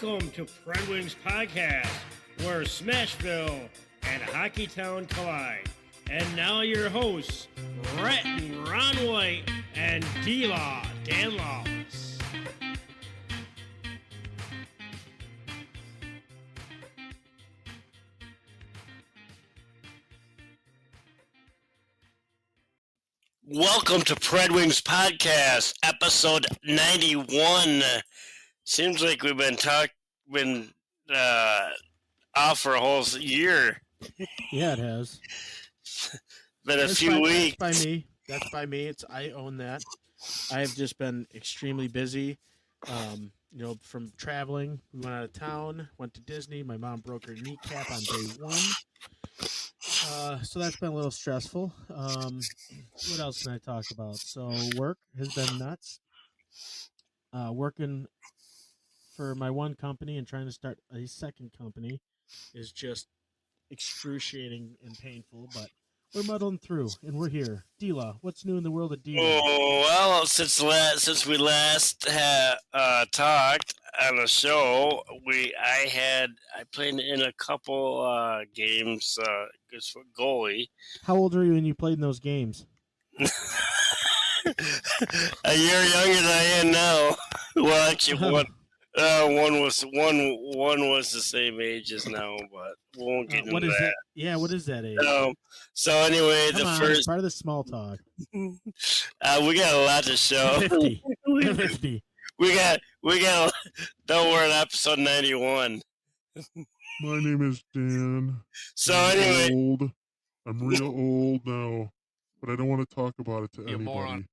Welcome to PredWings Podcast, where Smashville and Hockeytown collide. And now your hosts, Rhett and Ron White and D-Law Dan Lawless. Welcome to PredWings Podcast, episode 91. Seems like we've been off for a whole year. Yeah, it has. Been a few weeks. That's by me. I own that. I have just been extremely busy. From traveling. We went out of town, went to Disney. My mom broke her kneecap on day one. So that's been a little stressful. What else can I talk about? So work has been nuts. Working for my one company and trying to start a second company is just excruciating and painful, but we're muddling through and we're here. D-Law, what's new in the world of D-Law? Oh, well, since we last talked on the show, I played in a couple games just for goalie. How old were you when you played in those games? A year younger than I am now. Well, actually, one was the same age as now, but we won't get into that. Yeah, what is that age? So anyway, It's part of the small talk. We got a lot to show. 50. We got. Don't worry, episode 91. My name is Dan. So anyway, I'm real old now, but I don't want to talk about it to anybody. Moron.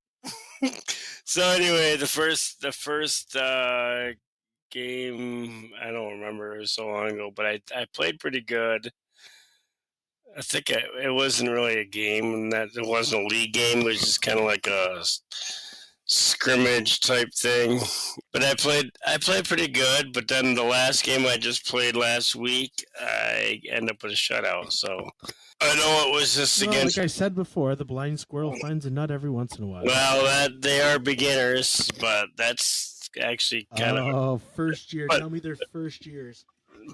So anyway, the first game, I don't remember, it was so long ago, but I played pretty good. I think it wasn't really a game, and that it wasn't a league game. It was just kind of like a scrimmage type thing. But I played pretty good. But then the last game I just played last week, I ended up with a shutout. So I know it was just against. Like I said before, the blind squirrel finds a nut every once in a while. Well, they are beginners, but that's actually kind of first year. Tell me their first years.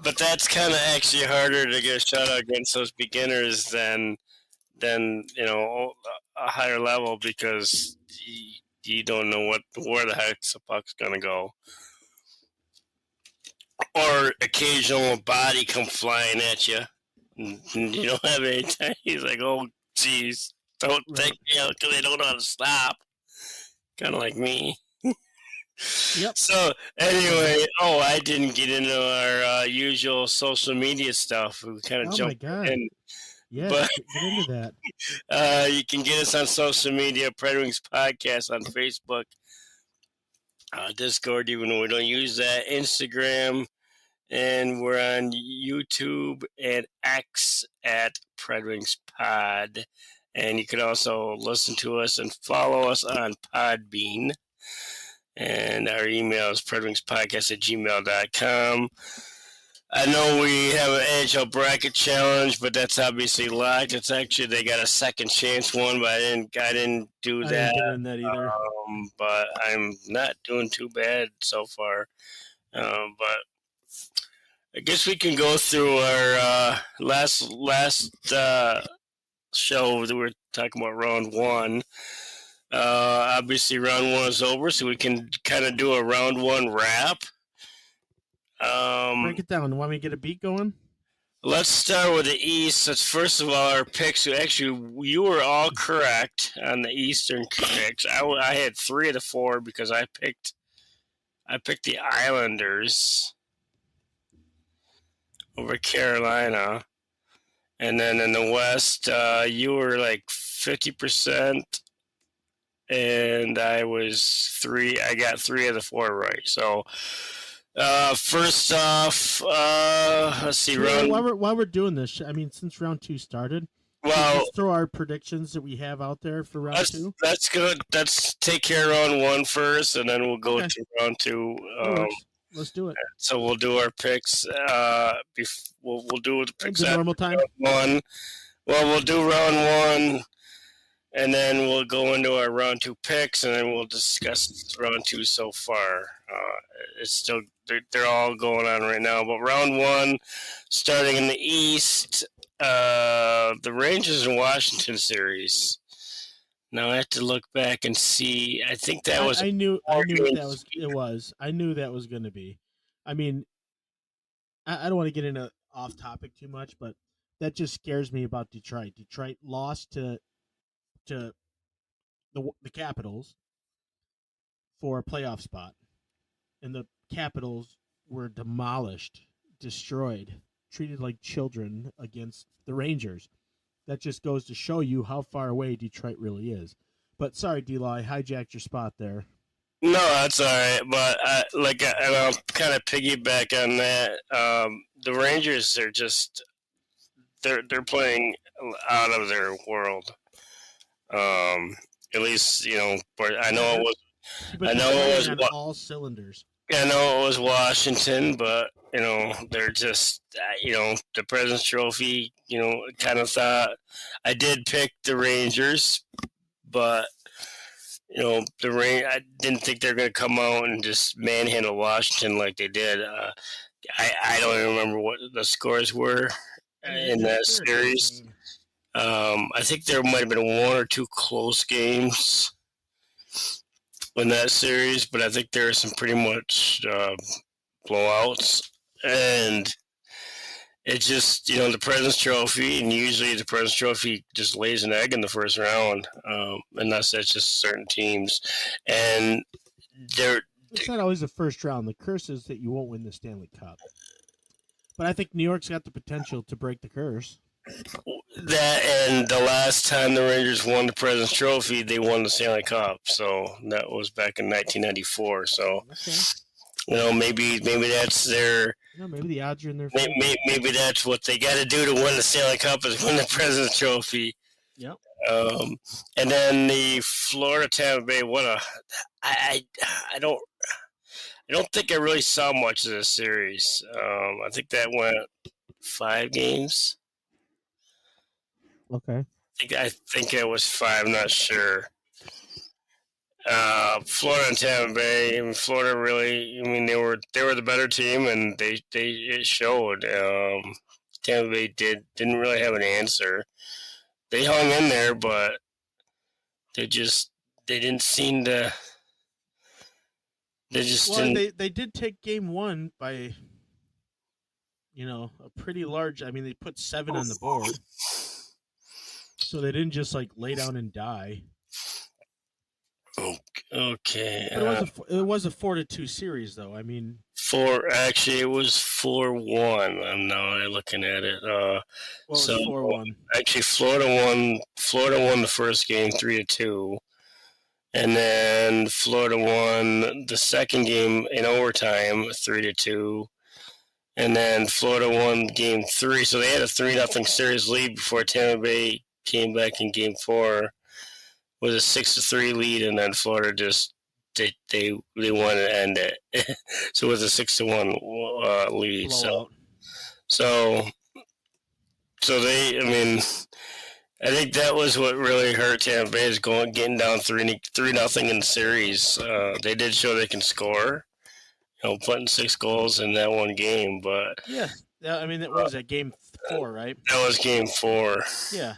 But that's kind of actually harder to get a shutout against those beginners than a higher level, because you don't know where the heck the puck's gonna go, or occasional body come flying at you. And you don't have any time. He's like, oh, geez, don't think, because they don't know how to stop. Kind of like me. Yep. So anyway, I didn't get into our usual social media stuff. We kind of jumped in. Yeah, get into that. You can get us on social media, PredWings Podcast on Facebook, Discord, even though we don't use that, Instagram, and we're on YouTube and X at PredWings Pod. And you can also listen to us and follow us on Podbean. And our email is predwingspodcast@gmail.com. I know we have an NHL bracket challenge, but that's obviously locked. It's actually, they got a second chance one, but I didn't do that. I didn't get in that either. But I'm not doing too bad so far. But I guess we can go through our last show that we were talking about round one. Obviously, round one is over, so we can kind of do a round one wrap. Break it down. Want me to get a beat going? Let's start with the East. Let's first of all our picks. Actually, you were all correct on the Eastern picks. I had 3 of the 4 because I picked the Islanders over Carolina, and then in the West, you were like 50%. And I was 3. I got 3 of the 4 right. So, first off, let's see. While we're doing this, I mean, since round 2 started, let's throw our predictions that we have out there for round 2. That's good. Let's take care of round 1 first, and then we'll go to round 2. Let's do it. So we'll do our picks. We'll do the picks at normal time. Round 1. Well, we'll do round 1. and then we'll go into our round two picks, and then we'll discuss round two so far. It's still they're all going on right now, but round one, starting in the East, the Rangers and Washington series. Now I have to look back and see. I think that was I knew four what that games. was. It was. I knew that was going to be. I mean, I don't want to get into off topic too much, but that just scares me about Detroit. Detroit lost to the Capitals for a playoff spot, and the Capitals were demolished, destroyed, treated like children against the Rangers. That just goes to show you how far away Detroit really is. But sorry, D-Law, I hijacked your spot there. No, that's all right. But and I'll kind of piggyback on that. The Rangers are just they're playing out of their world. At least but I Yeah, know it they're was. but I they're know it firing was. on all cylinders. I know it was Washington, but they're just the President's Trophy. Kind of thought I did pick the Rangers, but the rain. I didn't think they're going to come out and just manhandle Washington like they did. I don't even remember what the scores were I mean, in that they're a good series. team. I think there might have been one or two close games in that series, but I think there were some pretty much blowouts, and it's just the President's Trophy, and usually the President's Trophy just lays an egg in the first round, unless that's just certain teams, and they're It's not always the first round. The curse is that you won't win the Stanley Cup. But I think New York's got the potential to break the curse. that, and the last time the Rangers won the President's Trophy, they won the Stanley Cup, so that was back in 1994. So Okay. maybe that's their. Maybe the odds are in their favor. Maybe that's what they got to do to win the Stanley Cup is win the President's Trophy. Yep. And then the Florida Tampa Bay. I don't think I really saw much of this series. I think that went 5 games. Okay. I think it was 5. I'm not sure. Florida and Tampa Bay. I mean, Florida really. I mean, they were the better team, and it showed. Tampa Bay didn't really have an answer. They hung in there, but they didn't seem to. They just didn't. They did take game one by a pretty large. I mean, they put 7 on the board, so they didn't just like lay down and die. Okay. But it was a 4-2 series, though. I mean, it was 4-1. I'm now looking at it. so 4-1. Actually, Florida won the first game 3-2, and then Florida won the second game in overtime 3-2, and then Florida won game 3. So they had a 3-0 series lead before Tampa Bay came back in game 4 with a 6-3 lead, and then Florida just they want to end it. So with a 6-1 lead. Blowout. So they. I mean, I think that was what really hurt Tampa Bay is getting down 3-0 in the series. They did show they can score. Putting 6 goals in that one game, but yeah. I mean, what was that, game 4, right? That was game 4. Yeah.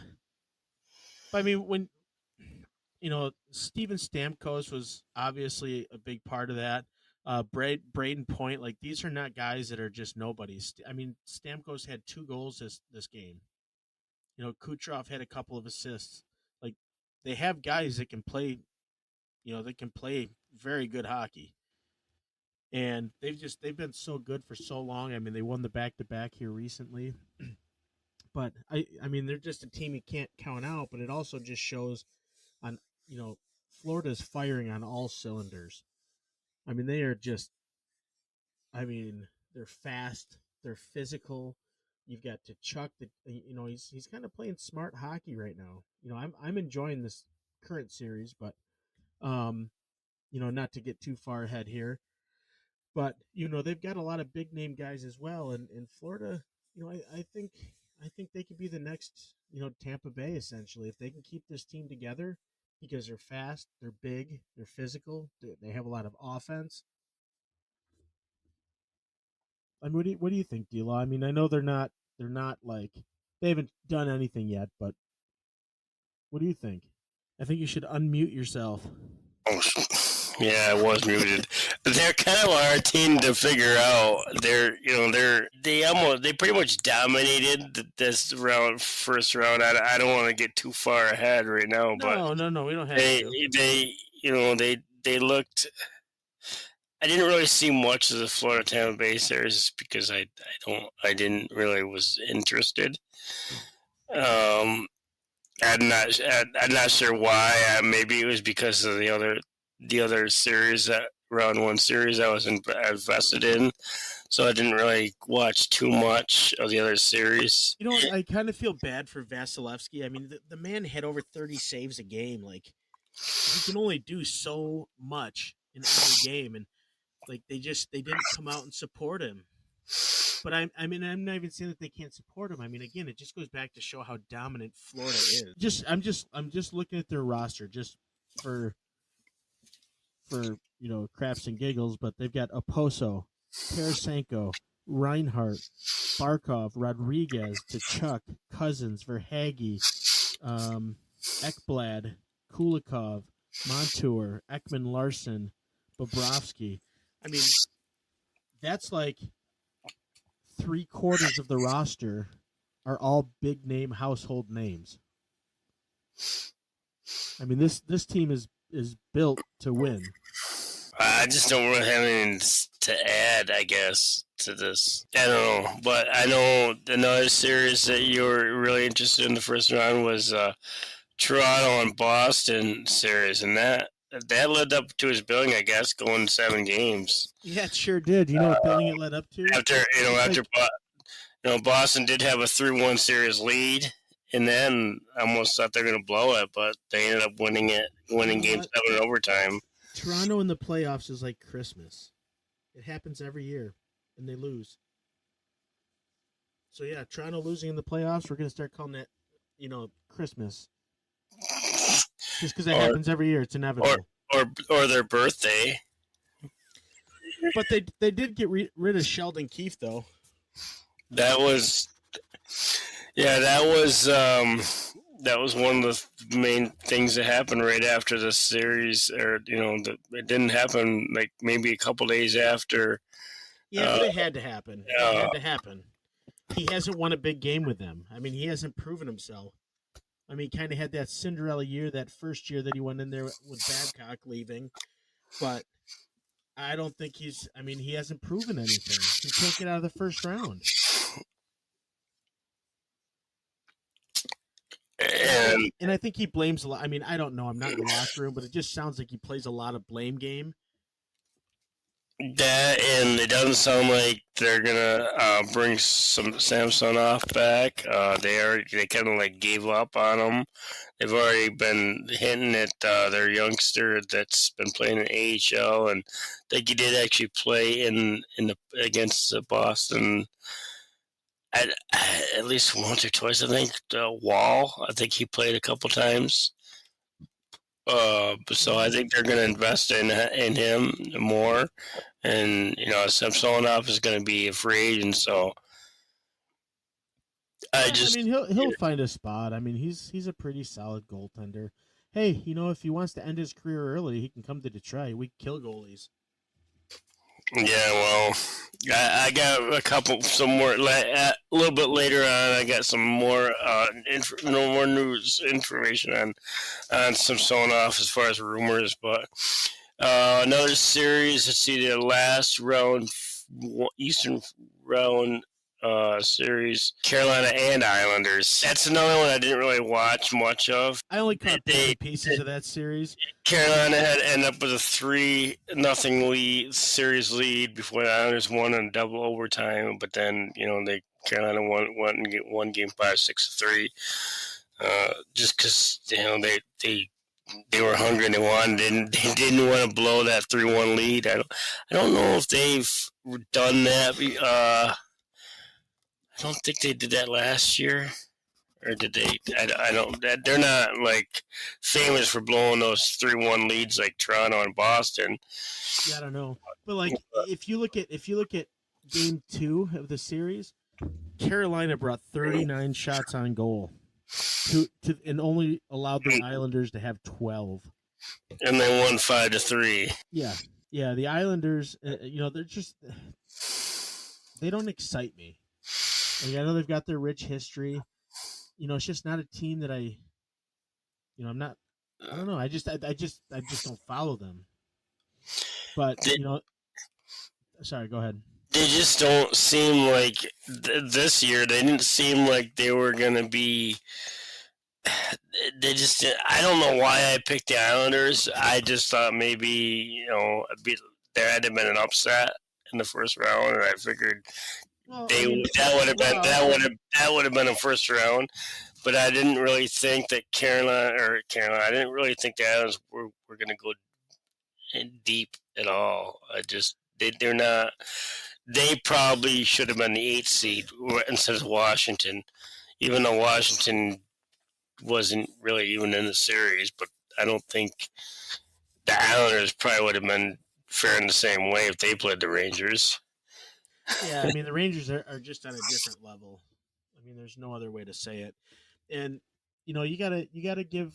But I mean, when Steven Stamkos was obviously a big part of that. Braden Point, like these are not guys that are just nobodies. I mean, Stamkos had 2 goals this game. Kucherov had a couple of assists. Like they have guys that can play. They can play very good hockey. And they've been so good for so long. I mean, they won the back-to-back here recently. But I mean, they're just a team you can't count out. But it also just shows on Florida's firing on all cylinders. I mean, they are just. I mean, they're fast. They're physical. You've got to Chuck. He's kind of playing smart hockey right now. I'm enjoying this current series, but not to get too far ahead here. But they've got a lot of big name guys as well, and in Florida, I think I think they could be the next, Tampa Bay essentially if they can keep this team together because they're fast, they're big, they're physical, they have a lot of offense. I mean, what do you think, D'Lo? I mean, I know they're not like they haven't done anything yet, but what do you think? I think you should unmute yourself. Oh, yeah, I was muted. They're kind of our team to figure out. They pretty much dominated this round, first round. I don't want to get too far ahead right now, but No, we don't have they to. they they looked. I didn't really see much of the Florida Tampa Bay series because I didn't really was interested. Um, I'm not sure why. Maybe it was because of the other series, that round one series I was invested in, so I didn't really watch too much of the other series. You know what? I kind of feel bad for Vasilevsky. I mean, the man had over 30 saves a game. Like, he can only do so much in every game, and like they didn't come out and support him. But I mean, I'm not even saying that they can't support him. I mean, again, it just goes back to show how dominant Florida is. I'm just looking at their roster just for craps and giggles. But they've got Oposo, Tarasenko, Reinhart, Barkov, Rodriguez, Tkachuk, Cousins, Verhage, Ekblad, Kulikov, Montour, Ekman Larson, Bobrovsky. I mean, that's like 3/4 of the roster are all big name household names. I mean, this team is built to win. I just don't really have anything to add, I guess, to this. I don't know, but I know another series that you were really interested in the first round was Toronto and Boston series, and that led up to his billing, I guess, going 7 games. Yeah, it sure did. You know what billing it led up to? Boston did have a 3-1 series lead, and then I almost thought they were going to blow it, but they ended up winning Game 7 in overtime. Toronto in the playoffs is like Christmas. It happens every year, and they lose. So yeah, Toronto losing in the playoffs, we're going to start calling that, Christmas. Just because it happens every year, it's inevitable. Or their birthday. But they did get rid of Sheldon Keefe, though. That was one of the main things that happened right after the series, or it didn't happen like maybe a couple days after. Yeah, but it had to happen. It had to happen. He hasn't won a big game with them. I mean, he hasn't proven himself. I mean, he kind of had that Cinderella year, that first year that he went in there with Babcock leaving, but I don't think he hasn't proven anything. He can't get out of the first round. And I think he blames a lot. I mean, I don't know. I'm not in the locker room, but it just sounds like he plays a lot of blame game. That, and it doesn't sound like they're gonna bring some Samsonov back. They kind of like gave up on him. They've already been hinting at their youngster that's been playing in AHL, and I think he did actually play against Boston at least once or twice. I think Wall. I think he played a couple times. So I think they're going to invest in him more, and Samsonov is going to be a free agent. So I mean, he'll find a spot. I mean, he's a pretty solid goaltender. Hey, if he wants to end his career early, he can come to Detroit. We kill goalies. Yeah, well, I got some more. A little bit later on, I got some more more news information on Samsonov as far as rumors. But another series. Let's see, the last round, Eastern round series, Carolina and Islanders. That's another one I didn't really watch much of. I only caught pieces of that series. Carolina had ended up with a 3-0 series lead before the Islanders won in double overtime, but then Carolina won Game 5 6-3. Just because they were hungry and they wanted. They didn't want to blow that 3-1 lead. I don't know if they've done that. I don't think they did that last year. Or did they? I don't. They're not like famous for blowing those 3-1 leads like Toronto and Boston. Yeah, I don't know, but like if you look at game 2 of the series, Carolina brought 39 shots on goal and only allowed the Islanders to have 12. And they won 5-3. Yeah, yeah. The Islanders, they're just they don't excite me. Like I know they've got their rich history. It's just not a team that I'm not. I don't know. I just don't follow them. But They, sorry. Go ahead. they just don't seem like this year. They didn't seem like they were gonna be. They just. I don't know why I picked the Islanders. I just thought maybe there had to have been an upset in the first round, and I figured that would have been a first round. But I didn't really think that Carolina. I didn't really think the Islanders were going to go deep at all. They're not. They probably should have been the 8th seed instead of Washington, even though Washington wasn't really even in the series. But I don't think the Islanders probably would have been faring the same way if they played the Rangers. Yeah, I mean the Rangers are just on a different level. I mean, there's no other way to say it. And you gotta give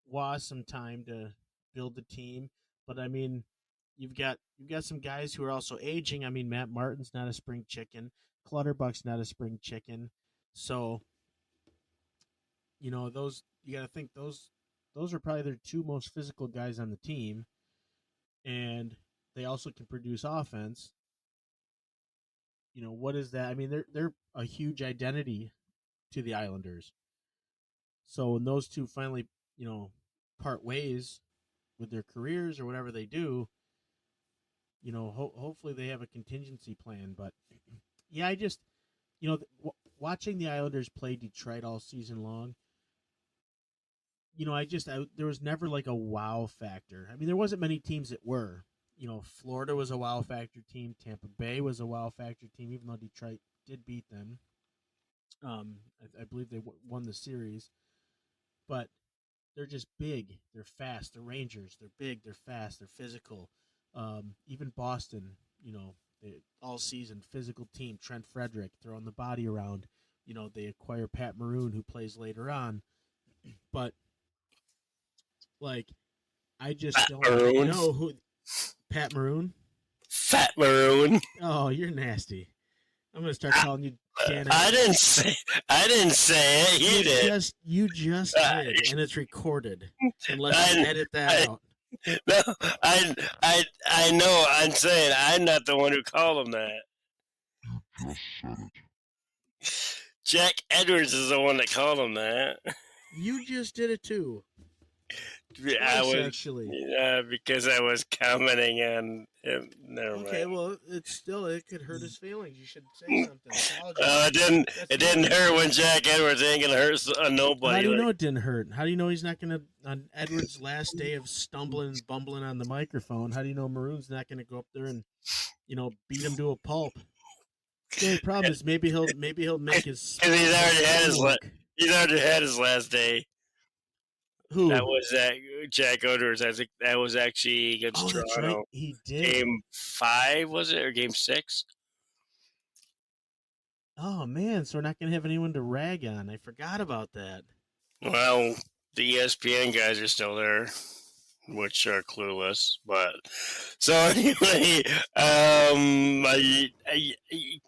Was some time to build the team. But I mean, you've got some guys who are also aging. I mean, Matt Martin's not a spring chicken. Clutterbuck's not a spring chicken. So those you got to think those are probably their 2 most physical guys on the team, and they also can produce offense. What is that? I mean, they're a huge identity to the Islanders. So when those two finally, part ways with their careers or whatever they do, hopefully they have a contingency plan. But yeah, I just, watching the Islanders play Detroit all season long, there was never like a wow factor. I mean, there wasn't many teams that were. Florida was a wow factor team. Tampa Bay was a wow factor team, even though Detroit did beat them. I believe they won the series, but they're just big. They're fast. The Rangers, they're big. They're fast. They're physical. Even Boston, all season physical team. Trent Frederick throwing the body around. They acquire Pat Maroon, who plays later on. But like, I just don't know who Pat Maroon. Fat Maroon. Oh, you're nasty. I'm gonna start calling you Dan. I didn't say it. You just did, and it's recorded. Unless you edit that out. No, I know. I'm saying I'm not the one who called him that. You just said it. Jack Edwards is the one that called him that. You just did it too. I was actually. because I was commenting on him. Never mind. Okay, well, it could hurt his feelings. You should say something. It didn't hurt when Jack Edwards ain't gonna hurt nobody. How do you know it didn't hurt? How do you know he's not gonna on Edwards' last day of stumbling and bumbling on the microphone? How do you know Maroon's not gonna go up there and beat him to a pulp? The only problem is maybe he'll make his. Because he's already had his last day. Who? That was Jack Edwards. I think that was actually against Toronto. That's right. He did. Game 5 was it, or game 6? Oh man, so we're not gonna have anyone to rag on. I forgot about that. Well, the ESPN guys are still there, which are clueless. But so anyway,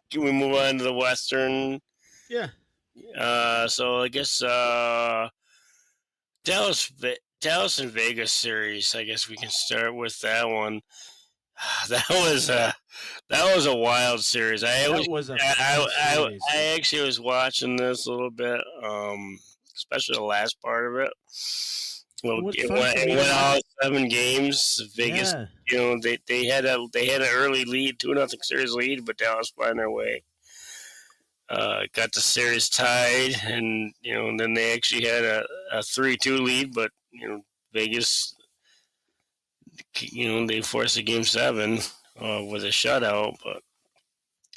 can we move on to the Western? Yeah. So I guess Dallas and Vegas series. I guess we can start with that one. That was a wild series. I actually was watching this a little bit, especially the last part of it. Well, it went all 7 games. Vegas, yeah. They had an early lead, 2-0 series lead, but Dallas find their way. Got the series tied, and then they actually had a 3-2 lead, but Vegas, they forced a game 7 with a shutout. But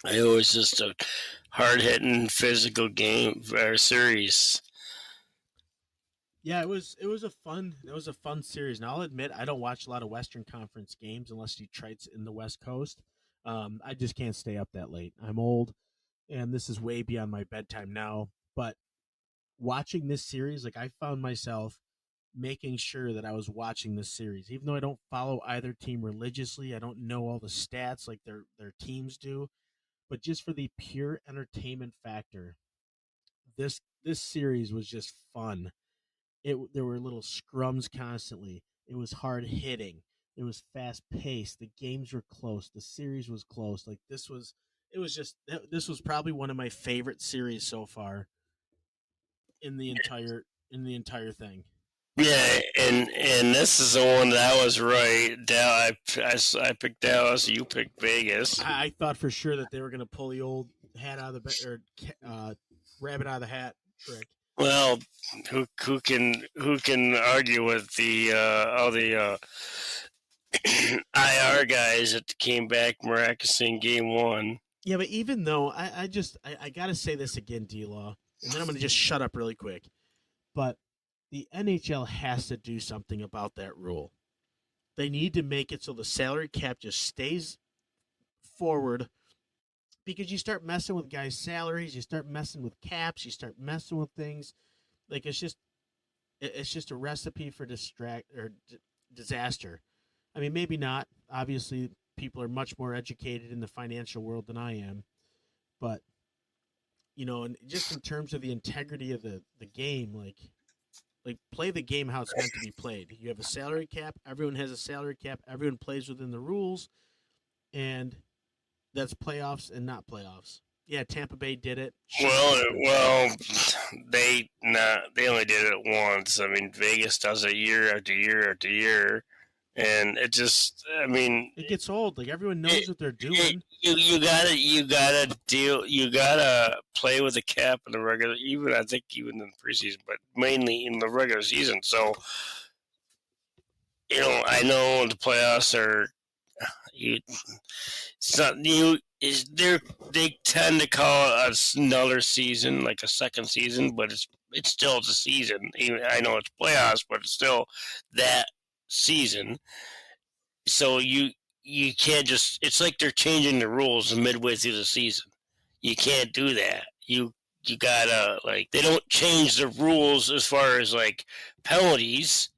It was just a hard hitting physical game or series. Yeah, it was a fun series. Now I'll admit I don't watch a lot of Western Conference games unless Detroit's in the West Coast. I just can't stay up that late. I'm old, and this is way beyond my bedtime now. But watching this series, like I found myself making sure that I was watching this series, even though I don't follow either team religiously. I don't know all the stats like their teams do, but just for the pure entertainment factor, this series was just fun. There were little scrums constantly. It was hard hitting. It was fast paced. The games were close. The series was close. Like this was probably one of my favorite series so far in the entire thing. Yeah, and this is the one that I was right. I picked Dallas. You picked Vegas. I thought for sure that they were going to pull the old hat out of the or rabbit out of the hat trick. Well, who can argue with the all the IR guys that came back miraculously in game one? Yeah, but even though I got to say this again, D-Law, and then I'm going to just shut up really quick. But the NHL has to do something about that rule. They need to make it so the salary cap just stays forward, because you start messing with guys' salaries, you start messing with caps, you start messing with things. Like it's just a recipe for disaster. I mean, maybe not. Obviously, people are much more educated in the financial world than I am, but and just in terms of the integrity of the game, like play the game how it's meant to be played. You have a salary cap. Everyone has a salary cap. Everyone plays within the rules, and that's playoffs and not playoffs. Yeah, Tampa Bay did it. Shouldn't Well, happen. well, they only did it once. I mean, Vegas does it year after year after year, and it just, I mean, It gets old. Like everyone it, knows what they're doing. you gotta play with the cap in the regular, even I think even in the preseason, but mainly in the regular season. So I know the playoffs are you. It's not you. Is there? They tend to call it another season, like a second season, but it's still a season. Even I know it's playoffs, but it's still that season. So you can't just. It's like they're changing the rules midway through the season. You can't do that. You gotta like they don't change the rules as far as like penalties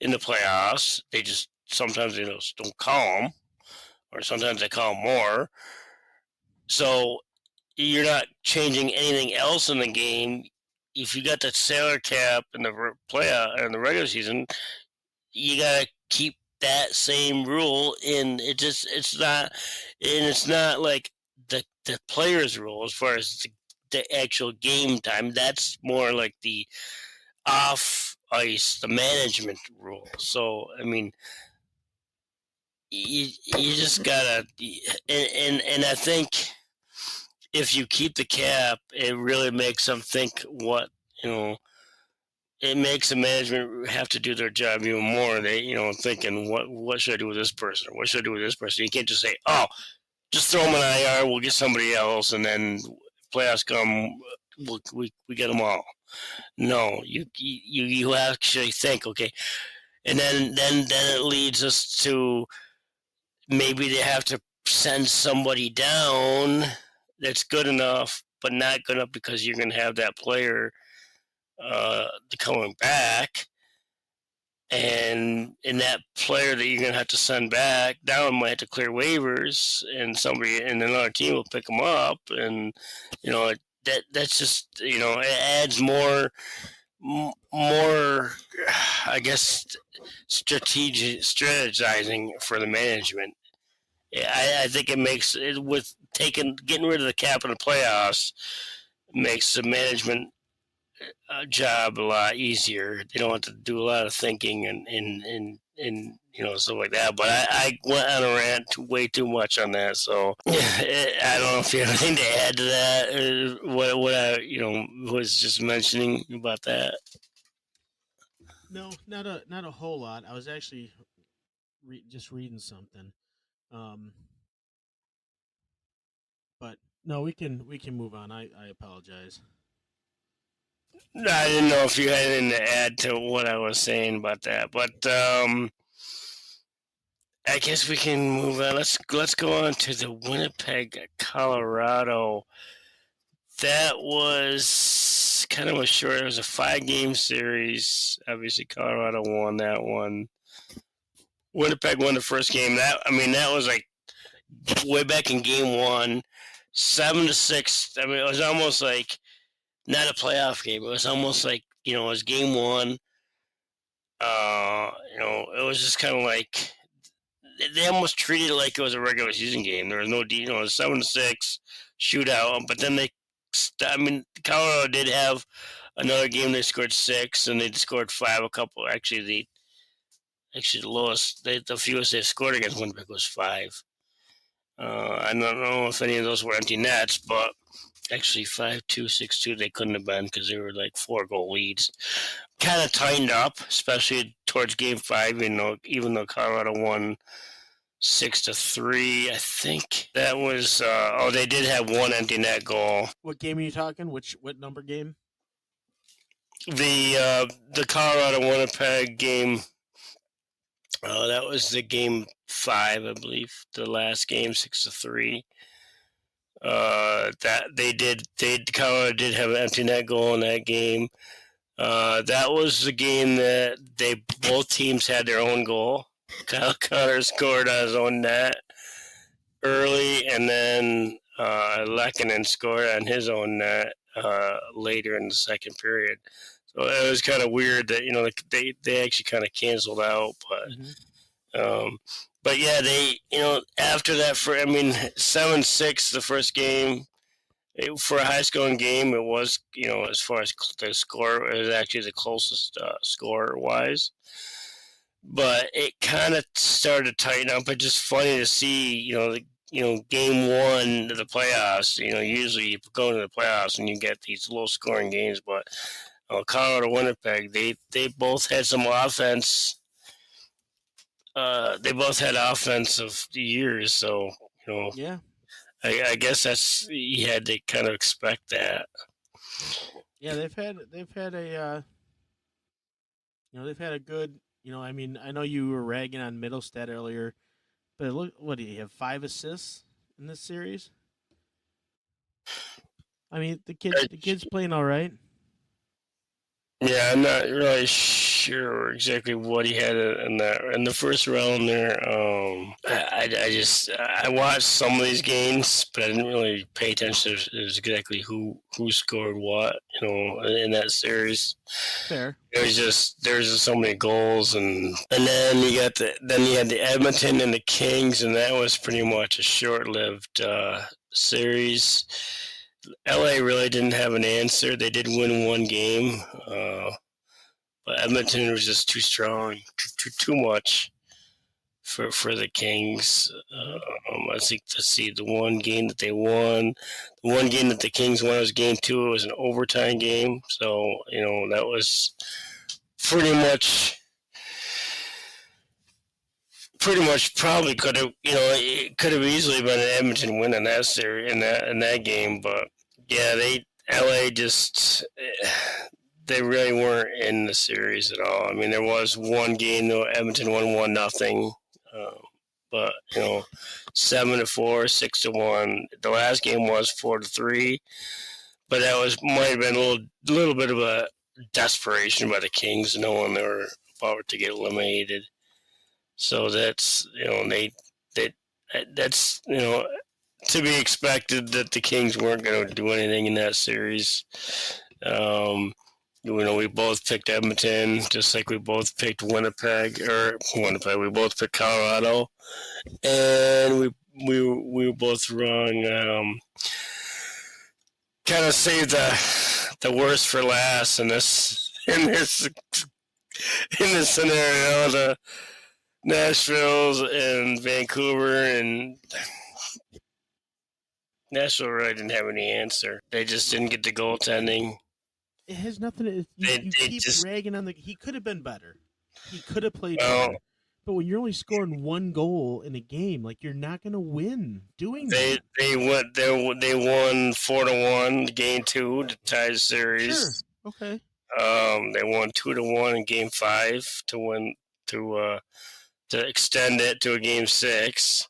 in the playoffs. They just sometimes they just don't call them, or sometimes they call them more. So you're not changing anything else in the game. If you got the salary cap in the playoff in the regular season, you gotta keep that same rule in. It's not like the players' rule as far as the actual game time. That's more like the off ice, the management rule. So I mean, you just gotta, and I think if you keep the cap, it really makes them think what you know. It makes the management have to do their job even more. They, thinking what should I do with this person? What should I do with this person? You can't just say, oh, just throw them in IR. We'll get somebody else, and then playoffs come, we get them all. No, you actually think, okay, and then it leads us to maybe they have to send somebody down that's good enough, but not good enough because you're going to have that player coming back, and that player that you're going to have to send back down might have to clear waivers, and somebody in another team will pick them up, and that's just it adds more, I guess, strategizing for the management. I think it makes it with getting rid of the cap in the playoffs makes the management job a lot easier. They don't have to do a lot of thinking and stuff like that. But I went on a rant way too much on that, so I don't know if you have anything to add to that. What I was just mentioning about that. No, not a whole lot. I was actually just reading something. Um, but No, we can move on. I apologize. I didn't know if you had anything to add to what I was saying about that, but I guess we can move on. Let's go on to the Winnipeg, Colorado. That was kind of a short. It was a 5-game series. Obviously, Colorado won that one. Winnipeg won the first game. That was like way back in Game 1, 7-6. I mean, it was almost like not a playoff game. It was almost like it was Game 1. It was just kind of like they almost treated it like it was a regular season game. There was no, it was 7-6 shootout. But then Colorado did have another game. They scored 6, and they scored 5. A couple, actually, the lowest, the fewest they scored against Winnipeg was 5. I don't know if any of those were empty nets, but actually 5-2, 6-2 they couldn't have been because they were like 4-goal leads. Kind of tightened up, especially towards Game 5. Even though Colorado won 6-3, I think that was. They did have one empty net goal. What game are you talking? What number game? The Colorado Winnipeg game. That was the Game 5, I believe. The last game, 6-3. Colorado did have an empty net goal in that game. That was the game that both teams had their own goal. Kyle Connor scored on his own net early, and then Lehkonen scored on his own net later in the second period. So it was kind of weird that they actually kind of canceled out, but. Mm-hmm. But yeah, after that 7-6 the first game. For a high scoring game, it was as far as the score, it was actually the closest score wise. But it kind of started to tighten up. It's just funny to see Game 1 of the playoffs. Usually you go into the playoffs and you get these low scoring games, but Colorado Winnipeg, they both had some offense. They both had offensive years, so yeah. I guess you had to kind of expect that. Yeah, they've had a they've had a good I know you were ragging on Middlestead earlier, but look, what do you have, 5 assists in this series? I mean, the kid's playing all right. Yeah, I'm not really sure exactly what he had in the first round there. I watched some of these games, but I didn't really pay attention to exactly who scored what, in that series. Fair. There's just so many goals, and then you had the Edmonton and the Kings, and that was pretty much a short-lived series. LA really didn't have an answer. They did win one game, but Edmonton was just too strong, too much for the Kings. I think the one game that they won, the one game that the Kings won was Game 2. It was an overtime game, so that was pretty much probably could have it could have easily been an Edmonton win in that series in that game, but yeah, LA just they really weren't in the series at all. I mean, there was one game though Edmonton won 1-0, but 7-4, 6-1. The last game was 4-3, but that might have been a little bit of a desperation by the Kings, knowing they were about to get eliminated. So that's that's to be expected that the Kings weren't going to do anything in that series. We both picked Edmonton, just like we both picked Winnipeg. We both picked Colorado, and we were both wrong. Kind of saved the worst for last in this scenario. The Nashville's and Vancouver, and Nashville really didn't have any answer. They just didn't get the goaltending. It has nothing to. You keep ragging on he could have been better. He could have played better. But when you're only scoring one goal in a game, like you're not going to win doing that. They won 4-1 game 2 to tie the Sure. series. Okay. They won 2-1 in game 5 to win to extend it to a game 6.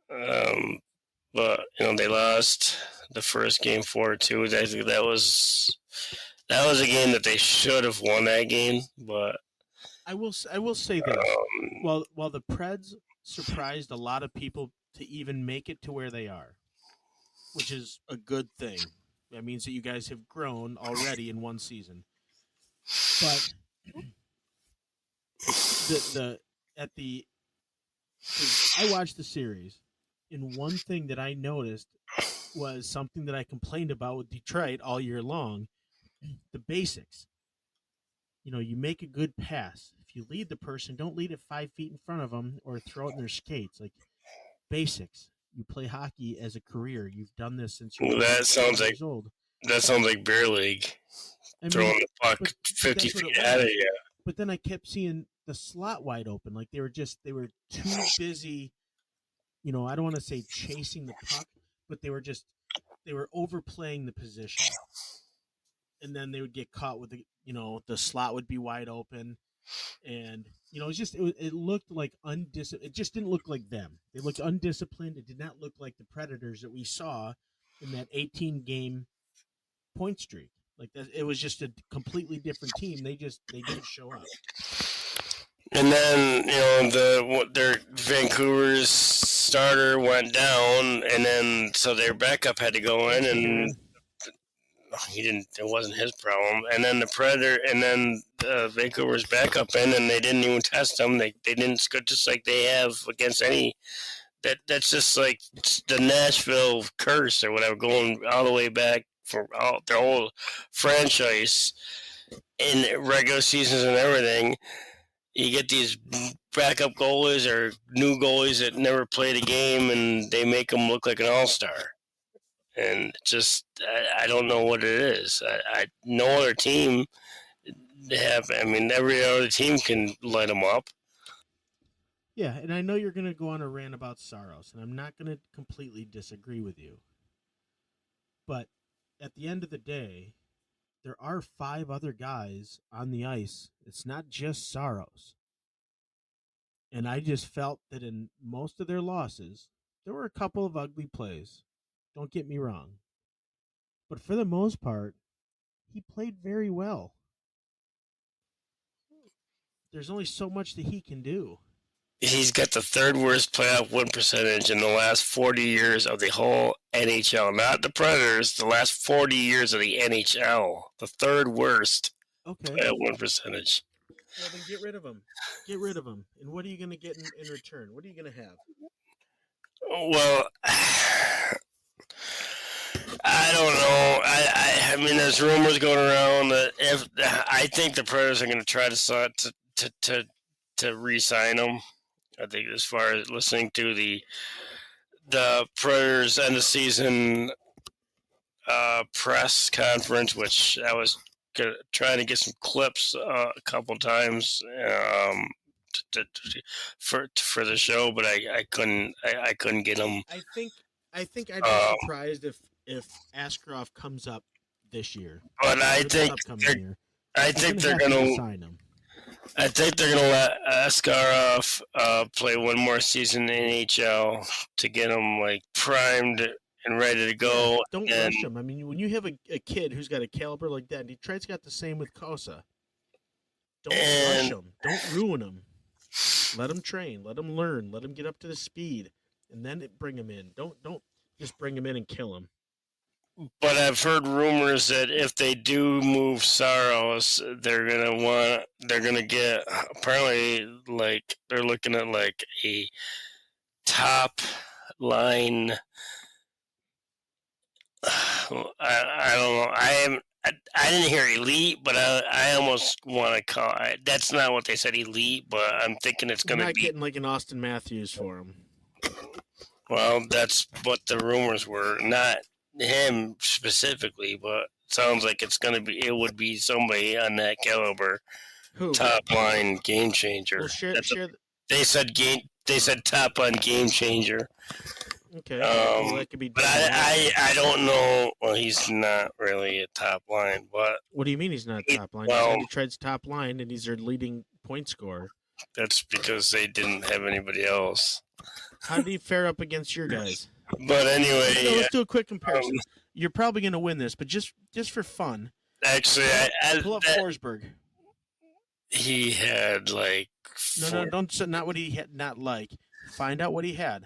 But they lost the first game 4-2. I think that was a game that they should have won that game. But I will say this: while the Preds surprised a lot of people to even make it to where they are, which is a good thing. That means that you guys have grown already in one season. But because I watched the series, and one thing that I noticed was something that I complained about with Detroit all year long: the basics. You make a good pass. If you lead the person, don't lead it 5 feet in front of them or throw it in their skates. Like basics. You play hockey as a career. You've done this since you were that sounds years old. like beer league. I mean, Throwing the puck but 50 that's what feet it out of was. you. But then I kept seeing the slot wide open. Like they were too busy. I don't want to say chasing the puck, but they were overplaying the position. And then they would get caught with the slot would be wide open. And it looked like undisciplined. It just didn't look like them. They looked undisciplined. It did not look like the Predators that we saw in that 18 game point streak. Like that, it was just a completely different team. They didn't show up. And then their Vancouver's starter went down, and then so their backup had to go in, and he didn't. It wasn't his problem. And then the Predator, and then Vancouver's backup in, and they didn't even test them. They didn't score, just like they have against any. That's just like the Nashville curse or whatever, going all the way back for all their whole franchise in regular seasons and everything. You get these backup goalies or new goalies that never played a game, and they make them look like an all-star. And just, I don't know what it is. No other team every other team can light them up. Yeah, and I know you're going to go on a rant about Saros, and I'm not going to completely disagree with you. But at the end of the day, there are 5 other guys on the ice. It's not just Saros. And I just felt that in most of their losses, there were a couple of ugly plays. Don't get me wrong. But for the most part, he played very well. There's only so much that he can do. He's got the 3rd worst playoff win percentage in the last 40 years of the whole NHL. Not the Predators, the last 40 years of the NHL. The 3rd worst playoff win percentage. Well, then get rid of him. Get rid of him. And what are you going to get in return? What are you going to have? Well, I don't know. I mean, there's rumors going around that I think the Predators are going to try to re-sign him. I think as far as listening to the Predators end of season press conference, which I was trying to get some clips a couple times for the show, but I couldn't get them. I think I'd be surprised if Askarov comes up this year. But I think they're going to sign him. I think they're going to let Askarov play one more season in the NHL to get him like primed and ready to go. Yeah, don't rush him. I mean, when you have a kid who's got a caliber like that, Detroit's got the same with Kosa. Don't rush him. Don't ruin him. Let him train. Let him learn. Let him get up to the speed, and then bring him in. Don't just bring him in and kill him. But I've heard rumors that if they do move Saros, they're gonna get, apparently, like they're looking at like a top line. I don't know. I didn't hear elite, but I almost want to call it. That's not what they said, elite, but I'm thinking it's going to be. Getting like an Austin Matthews for him. Well, that's what the rumors were. Not him specifically, but it sounds like it would be somebody on that caliber. Who? top line game changer. Well, share. They said top line game changer. Okay. Well, that could be. But I don't know. Well, he's not really a top line, but What do you mean he's not top line? well, Detroit's top line, and he's their leading point scorer. that's because they didn't have anybody else. How did he fare up against your guys? But anyway, let's do a quick comparison. You're probably going to win this, but just for fun, actually, pull up Forsberg. He had like no, don't not what he had. Not like. Find out what he had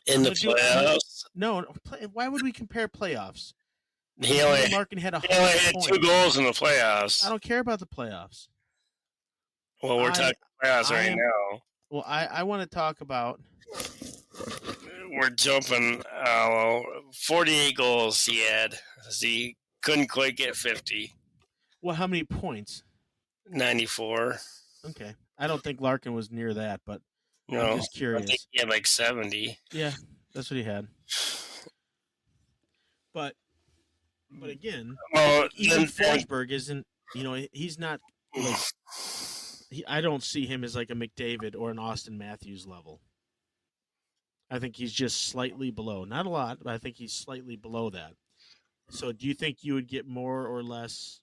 in the playoffs. No, why would we compare playoffs? He only Larkin had 2 goals in the playoffs. I don't care about the playoffs. Well, we're talking playoffs right now. Well, I want to talk about. We're jumping. 48 goals he had. He couldn't quite get 50. Well, how many points? 94. Okay, I don't think Larkin was near that, but I'm just curious. I think he had like 70. Yeah, that's what he had. But again, even Forsberg isn't. He's not like. I don't see him as like a McDavid or an Austin Matthews level. I think he's just slightly below. Not a lot, but I think he's slightly below that. So do you think you would get more or less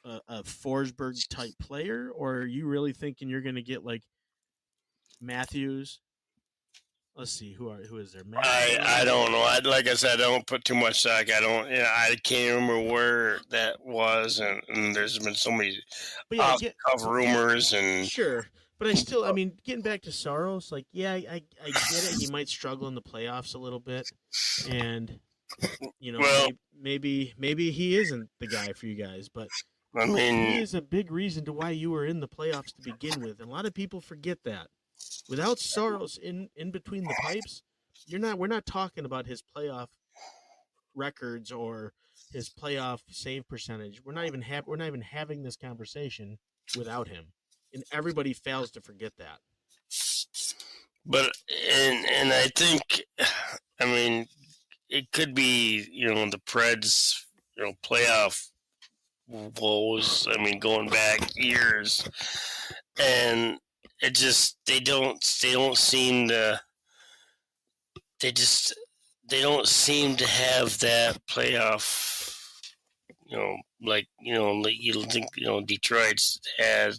a Forsberg-type player, or are you really thinking you're going to get like Matthews? Let's see, who is there? I don't know. Like I said, I don't put too much stock. I can't remember where that was, and there's been so many rumors and sure. But I mean, getting back to Saros, like, yeah, I get it. He might struggle in the playoffs a little bit, and maybe he isn't the guy for you guys. But I mean, he is a big reason to why you were in the playoffs to begin with, and a lot of people forget that. Without Saros in between the pipes, we're not talking about his playoff records or his playoff save percentage. We're not even having this conversation without him. And everybody fails to forget that. But and I think, I mean, it could be the Preds playoff woes. I mean, going back years, and it just they don't seem to have that playoff. You think Detroit's had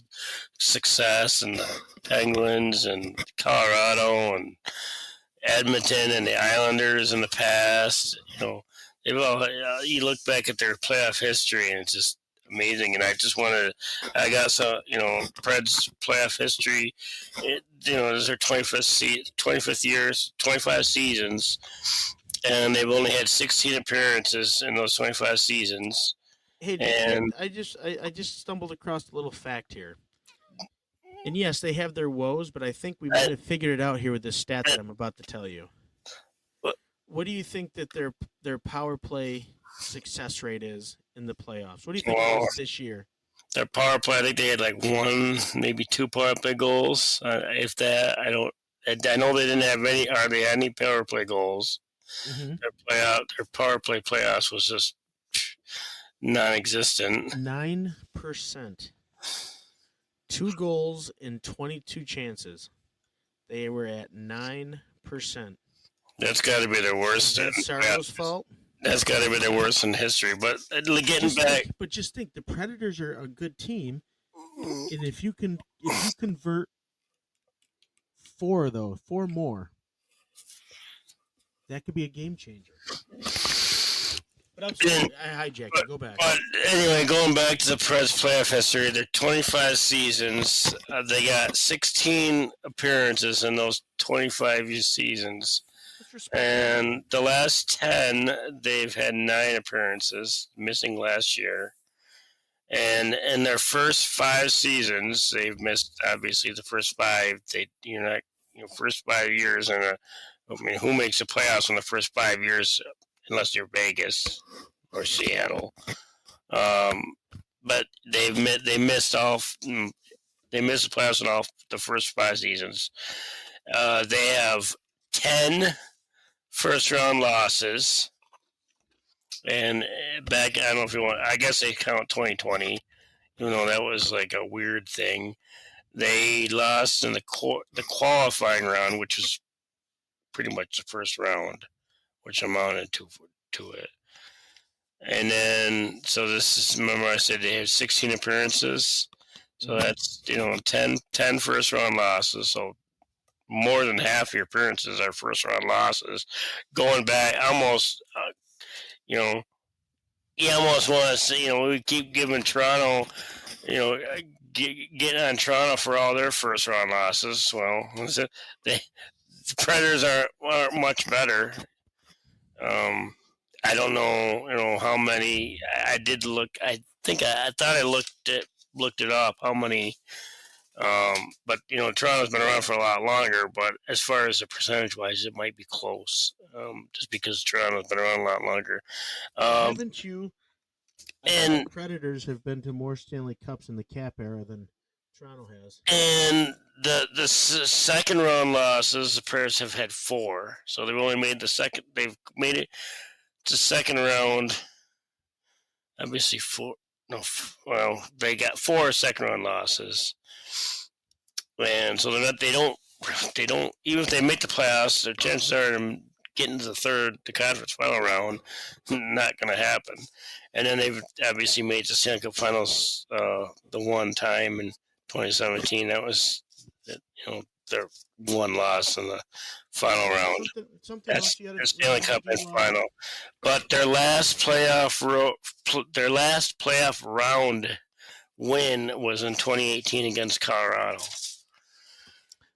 success, and the Penguins and Colorado and Edmonton and the Islanders in the past. They've all. You look back at their playoff history, and it's just amazing. And I got some, Preds playoff history. This is their 25th years, 25 seasons, and they've only had 16 appearances in those 25 seasons. Hey, and I just stumbled across a little fact here. And yes, they have their woes, but I think we might have figured it out here with this stat that I'm about to tell you. What do you think that their power play success rate is in the playoffs? What do you think it was this year? Their power play, I think they had like 1, maybe 2 power play goals. If that, I know they didn't have any. Hardly any power play goals. Mm-hmm. Their power play playoffs was just non-existent. 9%. 2 goals in 22 chances. They were at 9%. That's got to be their worst. Is that Saros' fault? That's got to be their worst in history. But getting back, just think, the Predators are a good team, and if you convert 4 more, that could be a game changer. But I'm sorry, I hijacked you. Go back. But anyway, going back to the Preds playoff history, their 25 seasons, they got 16 appearances in those 25 seasons. And the last 10, they've had 9 appearances, missing last year. And in their first 5 seasons, they've missed, obviously, the first 5. First 5 years. Who makes the playoffs in the first 5 years, unless you're Vegas or Seattle? But they missed the playoffs in all the first 5 seasons. They have 10 first-round losses, and back, I don't know if you want, I guess they count 2020. that was like a weird thing. They lost in the qualifying round, which was pretty much the first round, which amounted to it. And then, so this is, remember I said they have 16 appearances. So that's, 10 first round losses. So more than half your appearances are first round losses. Going back almost, you almost want to see, we keep giving Toronto, getting on Toronto for all their first round losses. Well, the Predators aren't much better. I don't know, how many. I did look. I think I thought I looked it up. How many? But Toronto's been around for a lot longer. But as far as the percentage wise, it might be close. Just because Toronto's been around a lot longer. Haven't you? And the Predators have been to more Stanley Cups in the Cap era than Toronto has. And the second round losses, the Predators have had 4, so they've only made the second. They've made it to second round. Obviously, 4. No, well, they got 4 second round losses, and so they're not. They don't. Even if they make the playoffs, their chances are to get into the conference final round, not going to happen. And then they've obviously made the Stanley Cup Finals the one time in 2017. That was, their one loss in the final round. Something else you got to Stanley Cup and final. But their last playoff round win was in 2018 against Colorado.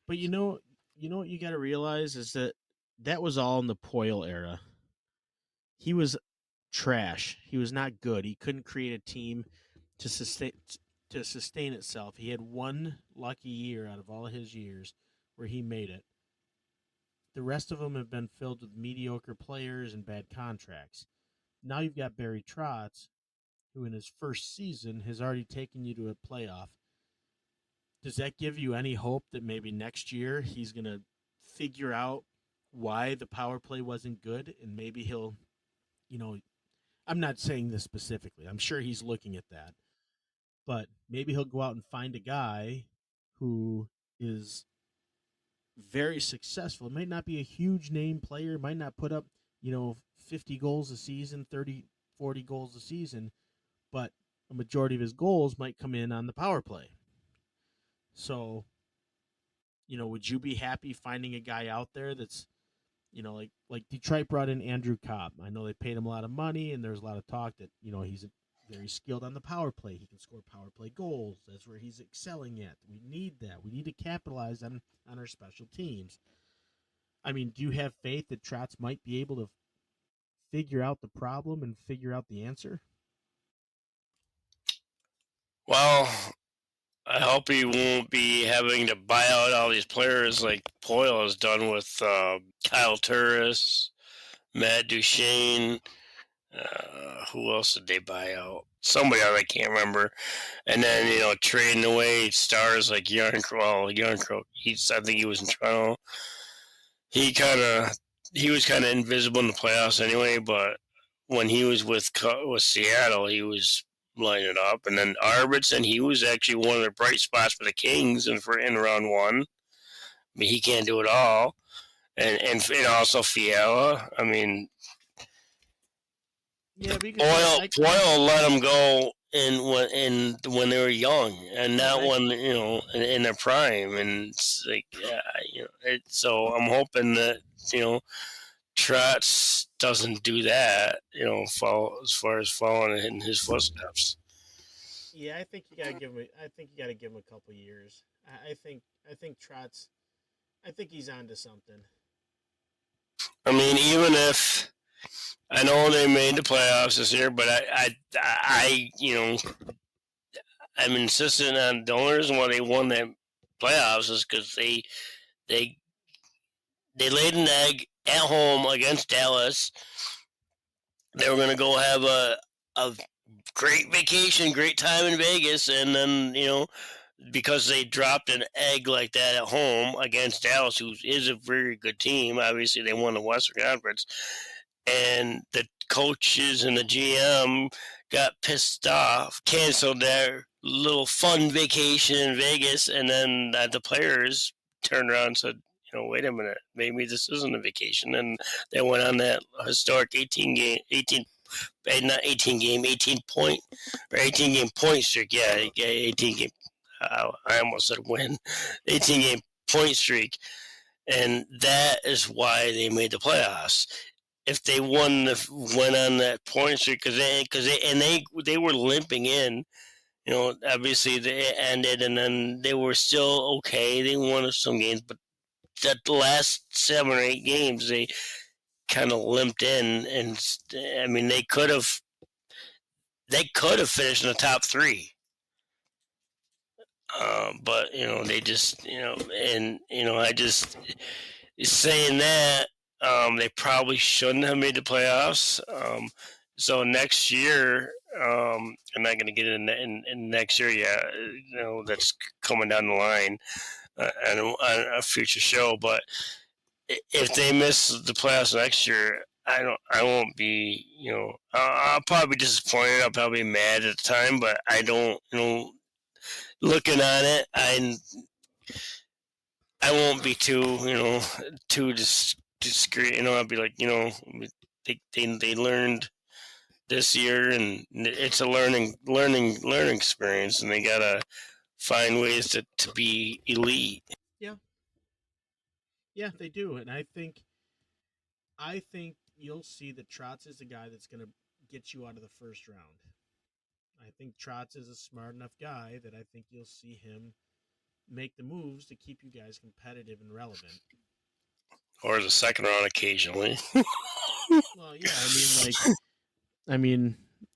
But you know what you got to realize is that was all in the Poile era. He was trash. He was not good. He couldn't create a team to sustain itself. He had one lucky year out of all of his years where he made it. The rest of them have been filled with mediocre players and bad contracts. Now you've got Barry Trotz, who in his first season has already taken you to a playoff. Does that give you any hope that maybe next year he's going to figure out why the power play wasn't good, and maybe he'll, I'm not saying this specifically. I'm sure he's looking at that. But maybe he'll go out and find a guy who is very successful. It might not be a huge name player, might not put up, 50 goals a season, 30, 40 goals a season, but a majority of his goals might come in on the power play. So, would you be happy finding a guy out there that's, like Detroit brought in Andrew Cobb. I know they paid him a lot of money, and there's a lot of talk that, he's very skilled on the power play. He can score power play goals. That's where he's excelling at. We need that. We need to capitalize on our special teams. I mean, do you have faith that Trotz might be able to figure out the problem and figure out the answer? Well, I hope he won't be having to buy out all these players like Poile has done with Kyle Turris, Matt Duchene. Who else did they buy out? Somebody else, I can't remember. And then, trading away stars like Yarncroke. I think he was in Toronto. He was kind of invisible in the playoffs anyway, but when he was with Seattle, he was lining it up. And then Arvidsson, he was actually one of the bright spots for the Kings in round 1. I mean, he can't do it all. And also Fiala. I mean, yeah, Poile let him go when they were young, and not when in their prime. And it's like, so I'm hoping that Trotz doesn't do that. As far as following in his footsteps. Yeah, I think you gotta give him. I think you gotta give him a couple years. I think Trotz. I think he's onto something. I mean, even if I know they made the playoffs this year, but I'm insistent on the only reason why they won that playoffs is because they laid an egg at home against Dallas. They were going to go have a great vacation, great time in Vegas, and then because they dropped an egg like that at home against Dallas, who is a very good team. Obviously, they won the Western Conference. and the coaches and the GM got pissed off, canceled their little fun vacation in Vegas, and then the players turned around and said, wait a minute, maybe this isn't a vacation, and they went on that historic 18 point or 18 game point streak. Yeah, 18 game. I almost said win, 18 game point streak, and that is why they made the playoffs. If they went on that point streak, they were limping in. Obviously they ended, and then they were still okay. They won some games, but that the last 7 or 8 games they kind of limped in, and I mean they could have finished in the top three. But they just and I just saying that they probably shouldn't have made the playoffs. So next year, I'm not going to get in next year yet. That's coming down the line on a future show. But if they miss the playoffs next year, I won't be. I'll probably be disappointed. I'll probably be mad at the time, but I don't. Looking on it, I won't be too discreet. I'll be like, they learned this year, and it's a learning experience, and they gotta find ways to be elite. Yeah, they do, and I think you'll see that Trotz is a guy that's going to get you out of the first round. I think Trotz is a smart enough guy that I think you'll see him make the moves to keep you guys competitive and relevant. Or the second round occasionally. Well, yeah, the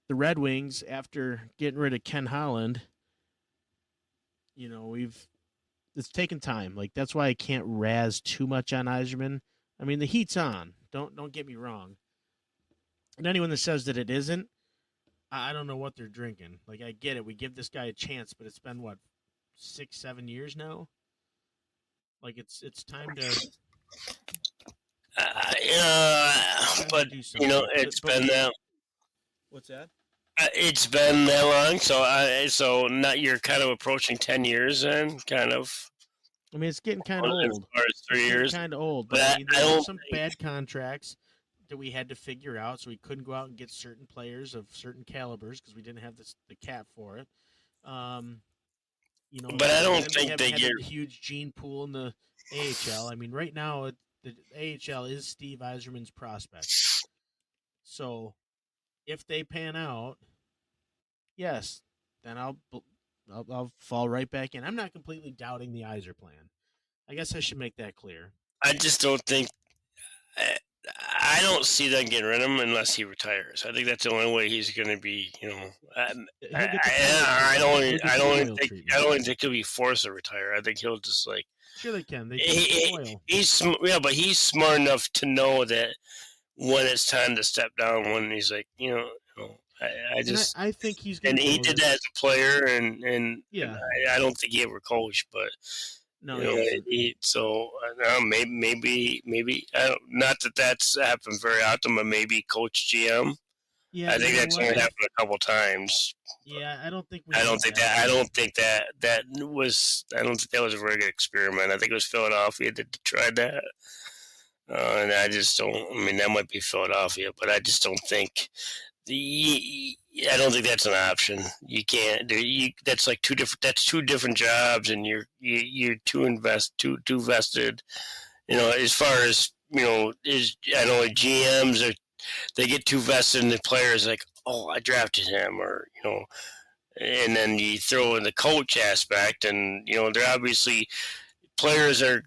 Red Wings, after getting rid of Ken Holland, it's taken time. Like, that's why I can't razz too much on Yzerman. I mean, the heat's on. Don't get me wrong. And anyone that says that it isn't, I don't know what they're drinking. Like, I get it. We give this guy a chance, but it's been what, 6-7 years now. Like, it's time to. But it's been that. What's that? It's been that long, so not you're kind of approaching 10 years, then kind of. I mean, it's getting kind of old. As far as 3 years, kind of old. But I there were don't some bad contracts that we had to figure out, so we couldn't go out and get certain players of certain calibers because we didn't have the cap for it. But I don't think they get a huge gene pool in the AHL. I mean, right now the AHL is Steve Yzerman's prospects. So if they pan out, yes, then I'll fall right back in. I'm not completely doubting the Yzer plan. I guess I should make that clear. I just don't think. I don't see them getting rid of him unless he retires. I think that's the only way he's going to be. I don't think he'll be forced to retire. I think he'll just like. Sure, they can. He's but he's smart enough to know that when it's time to step down. When he's like, I think he's. And he did that as a player, and yeah, I don't think he ever coached, but. No, maybe not that that's happened very often, but maybe coach GM. Yeah, I think that's only happened a couple times. Yeah, I don't think. I don't think that was a very good experiment. I think it was Philadelphia that tried that, and I just don't. I mean, that might be Philadelphia, but I just don't think. I don't think that's an option. You can't. That's like two different jobs, and you're too vested. As far as I know, GMs they get too vested in the players. Like, oh, I drafted him, or and then you throw in the coach aspect, and they're obviously players are.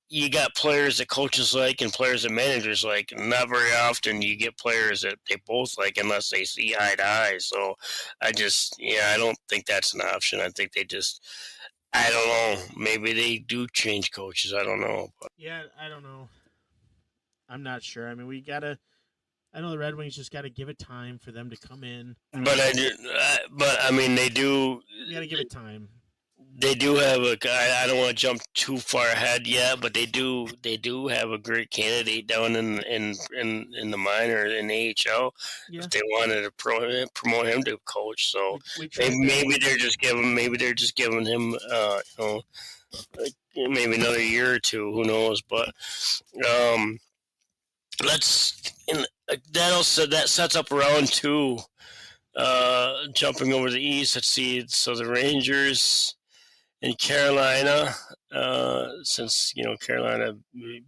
You got players that coaches like and players that managers like. Not very often you get players that they both like unless they see eye to eye. So I don't think that's an option. I think they just, I don't know. Maybe they do change coaches. I don't know. Yeah, I don't know. I'm not sure. I mean, I know the Red Wings just got to give it time for them to come in. But I mean, they do. You got to give it time. They do have a. I don't want to jump too far ahead yet, but they do have a great candidate down in the minor in AHL. Yeah, If they wanted to promote him to coach, so we maybe, tried that once. they're just giving him maybe another year or two. Who knows? But um, let's in that sets up round two. Jumping over the east, let's see. So the Rangers in Carolina, since Carolina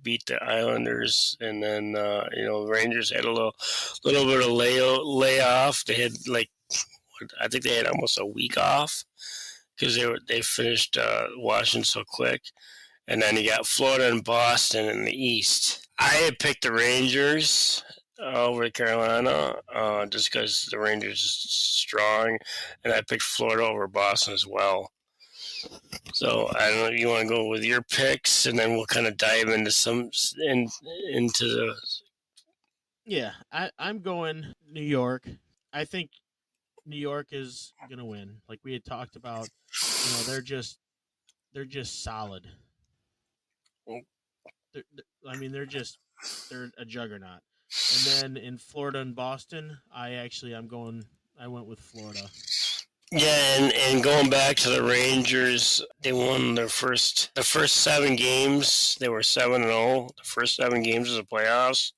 beat the Islanders, and then the Rangers had a little bit of layoff. They had I think they had almost a week off because they finished Washington so quick, and then you got Florida and Boston in the East. I had picked the Rangers over Carolina just because the Rangers is strong, and I picked Florida over Boston as well. So I don't know if you want to go with your picks, and then we'll kind of dive into into the. Yeah, I'm going New York. I think New York is gonna win. Like we had talked about, they're just solid. I mean, they're a juggernaut. And then in Florida and Boston, I went with Florida. Yeah, and going back to the Rangers, they won the first 7 games. They were 7-0. The first 7 games of the playoffs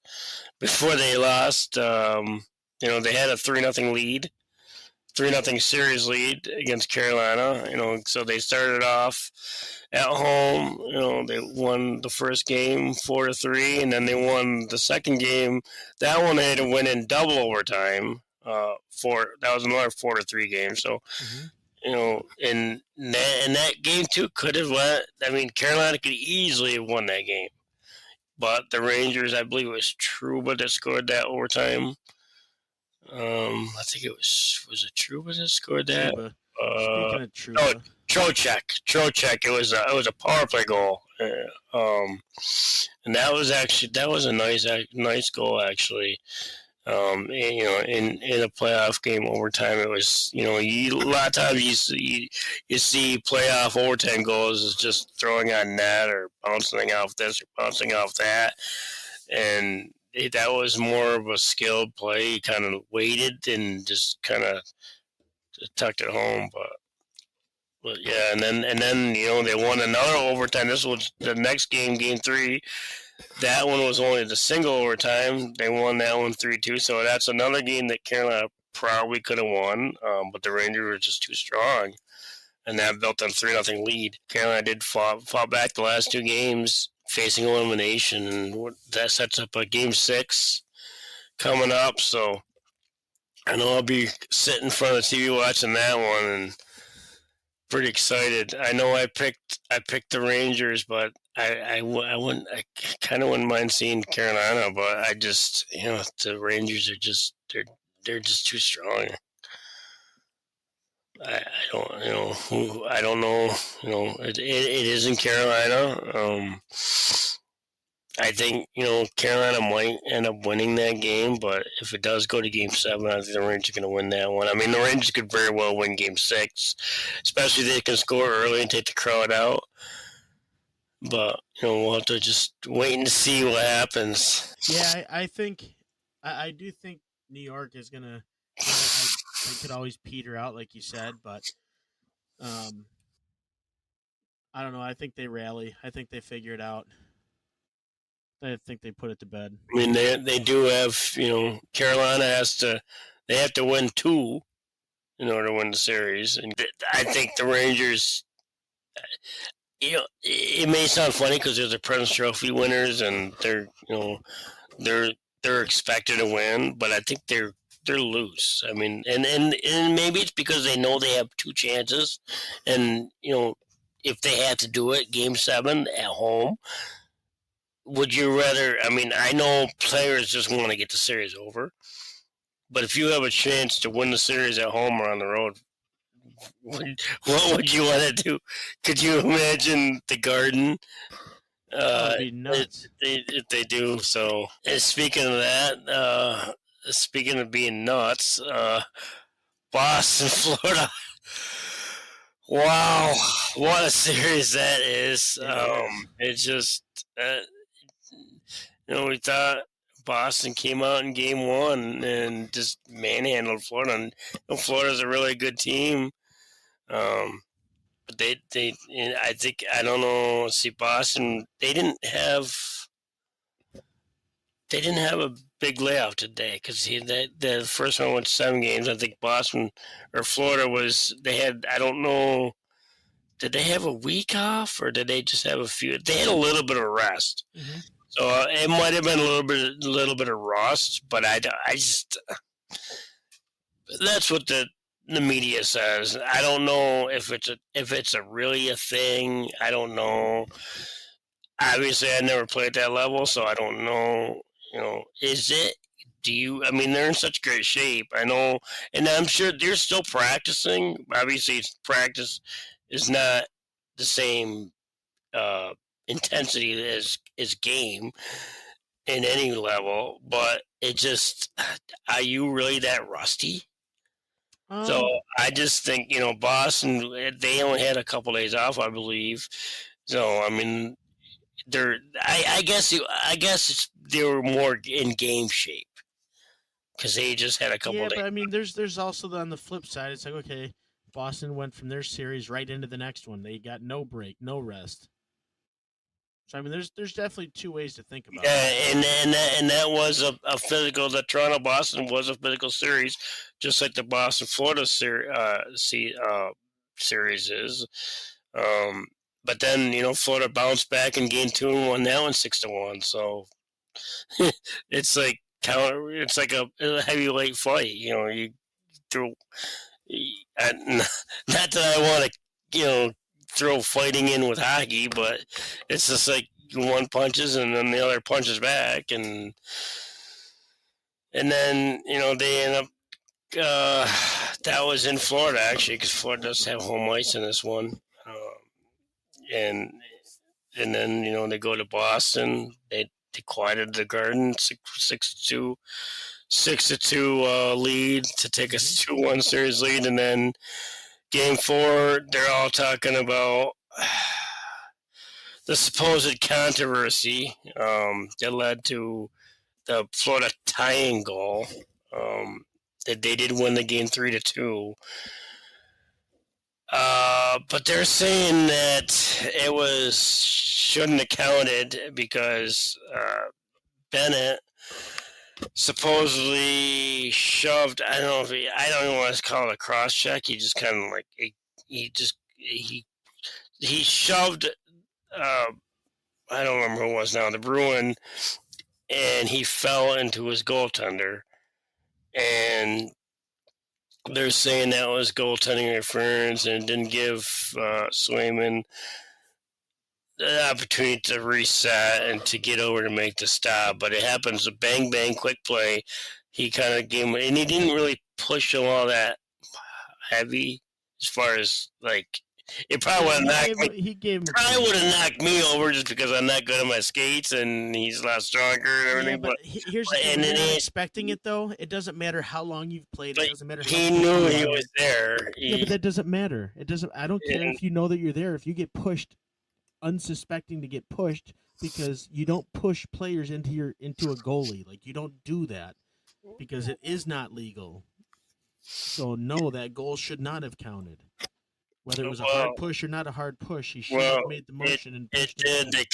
before they lost. They had a 3-0 lead. 3-0 series lead against Carolina. So they started off at home. They won the first game 4-3, and then they won the second game. That one they had to win in double overtime. That was another 4-3 game. So in that game too could have went. I mean, Carolina could easily have won that game, but the Rangers, I believe it was Trouba that scored that overtime. I think it was it Trouba that scored that? Trouba. Speaking of Trouba, Trocheck. It was a power play goal. And that was a nice goal actually. In a playoff game overtime, it was a lot of times you see playoff overtime goals is just throwing on net or bouncing off this or bouncing off that, and that was more of a skilled play. He kind of waited and just kind of tucked it home, but yeah, and then they won another overtime. This was the next game, game 3. That one was only the single overtime. They won that one 3-2. So that's another game that Carolina probably could have won, but the Rangers were just too strong, and that built a 3-0 lead. Carolina did fought back the last 2 games, facing elimination, and that sets up a game 6 coming up. So I know I'll be sitting in front of the TV watching that one, and pretty excited. I know I picked the Rangers, but I kind of wouldn't mind seeing Carolina, but I just the Rangers are just they're just too strong. I don't know. It is in Carolina. I think Carolina might end up winning that game, but if it does go to Game 7, I think the Rangers are going to win that one. I mean, the Rangers could very well win Game 6, especially if they can score early and take the crowd out. But we'll have to just wait and see what happens. Yeah, I think I do think New York is gonna. They could always peter out, like you said, but I don't know. I think they rally. I think they figure it out. I think they put it to bed. I mean, they do have Carolina they have to win 2 in order to win the series, and I think the Rangers. It may sound funny because they're the President's Trophy winners, and they're expected to win, but I think they're loose. I mean, and maybe it's because they know they have 2 chances, and if they had to do it, Game 7 at home, would you rather? I mean, I know players just want to get the series over, but if you have a chance to win the series at home or on the road, what would you want to do? Could you imagine the Garden? That'd be nuts. If they do so. And speaking of that, speaking of being nuts, Boston, Florida. Wow, what a series that is! It is. It just uh, we thought Boston came out in Game One and just manhandled Florida. And Florida's a really good team. Um, but I think I don't know. See, Boston, they didn't have a big layoff today because the first one went 7 games. I think Boston or Florida was they had. I don't know. Did they have a week off or did they just have a few? They had a little bit of rest, Hmm. so it might have been a little bit of rust. But I just that's what the media says. I don't know if it's a really a thing. I don't know. Obviously, I never played at that level, so I don't know. Is it? Do you? I mean, they're in such great shape. I know, and I'm sure they're still practicing. Obviously, practice is not the same uh, intensity as game in any level, but it just are you really that rusty? So Um, I just think Boston. They only had a couple days off, I believe. So I mean, they're. I guess they were more in game shape because they just had a couple yeah, days. but I mean, there's also on the flip side. It's like, okay, Boston went from their series right into the next one. They got no break, no rest. So I mean, there's definitely two ways to think about Yeah, it. and that was a physical. The Toronto Boston was a physical series, just like the Boston Florida series is. Um, but then Florida bounced back in game two and won that one 6-1. So it's like It's like a heavyweight fight. You throw. Not that I want to throw fighting in with hockey, but it's just like one punches and then the other punches back, and then they end up. That was in Florida actually, because Florida does have home ice in this one, and then they go to Boston. They quieted the Garden 6-2 lead to take a Hmm. 2-1 series lead, and then Game 4 they're all talking about the supposed controversy that led to the Florida tying goal. That they did win the game 3-2. But they're saying that it was shouldn't have counted because Bennett supposedly shoved. I don't even want to call it a cross check. He just kind of like he shoved. Uh, I don't remember who it was now. The Bruin, and he fell into his goaltender, and they're saying that was goaltending interference and didn't give Swayman the opportunity to reset and to get over to make the stop. But it happens a bang bang quick play. He kind of gave him, and he didn't really push him all that heavy as far as like it probably Yeah, would have knocked me. he gave him a Probably would push. have knocked me over just because I'm not good at my skates and he's a lot stronger and Yeah, everything. but here's the thing: And when you're then not expecting it, though, it doesn't matter how long you've played. It but doesn't matter how he quick knew you he are. was there. Yeah, but that doesn't matter. It doesn't. I don't care And if you know that you're there. If you get pushed, unsuspecting to get pushed, because you don't push players into a goalie. Like, you don't do that because it is not legal. So no, that goal should not have counted. Whether it was a hard well, push or not a hard push, he should well, have made the it motion and it pushed him did. in. They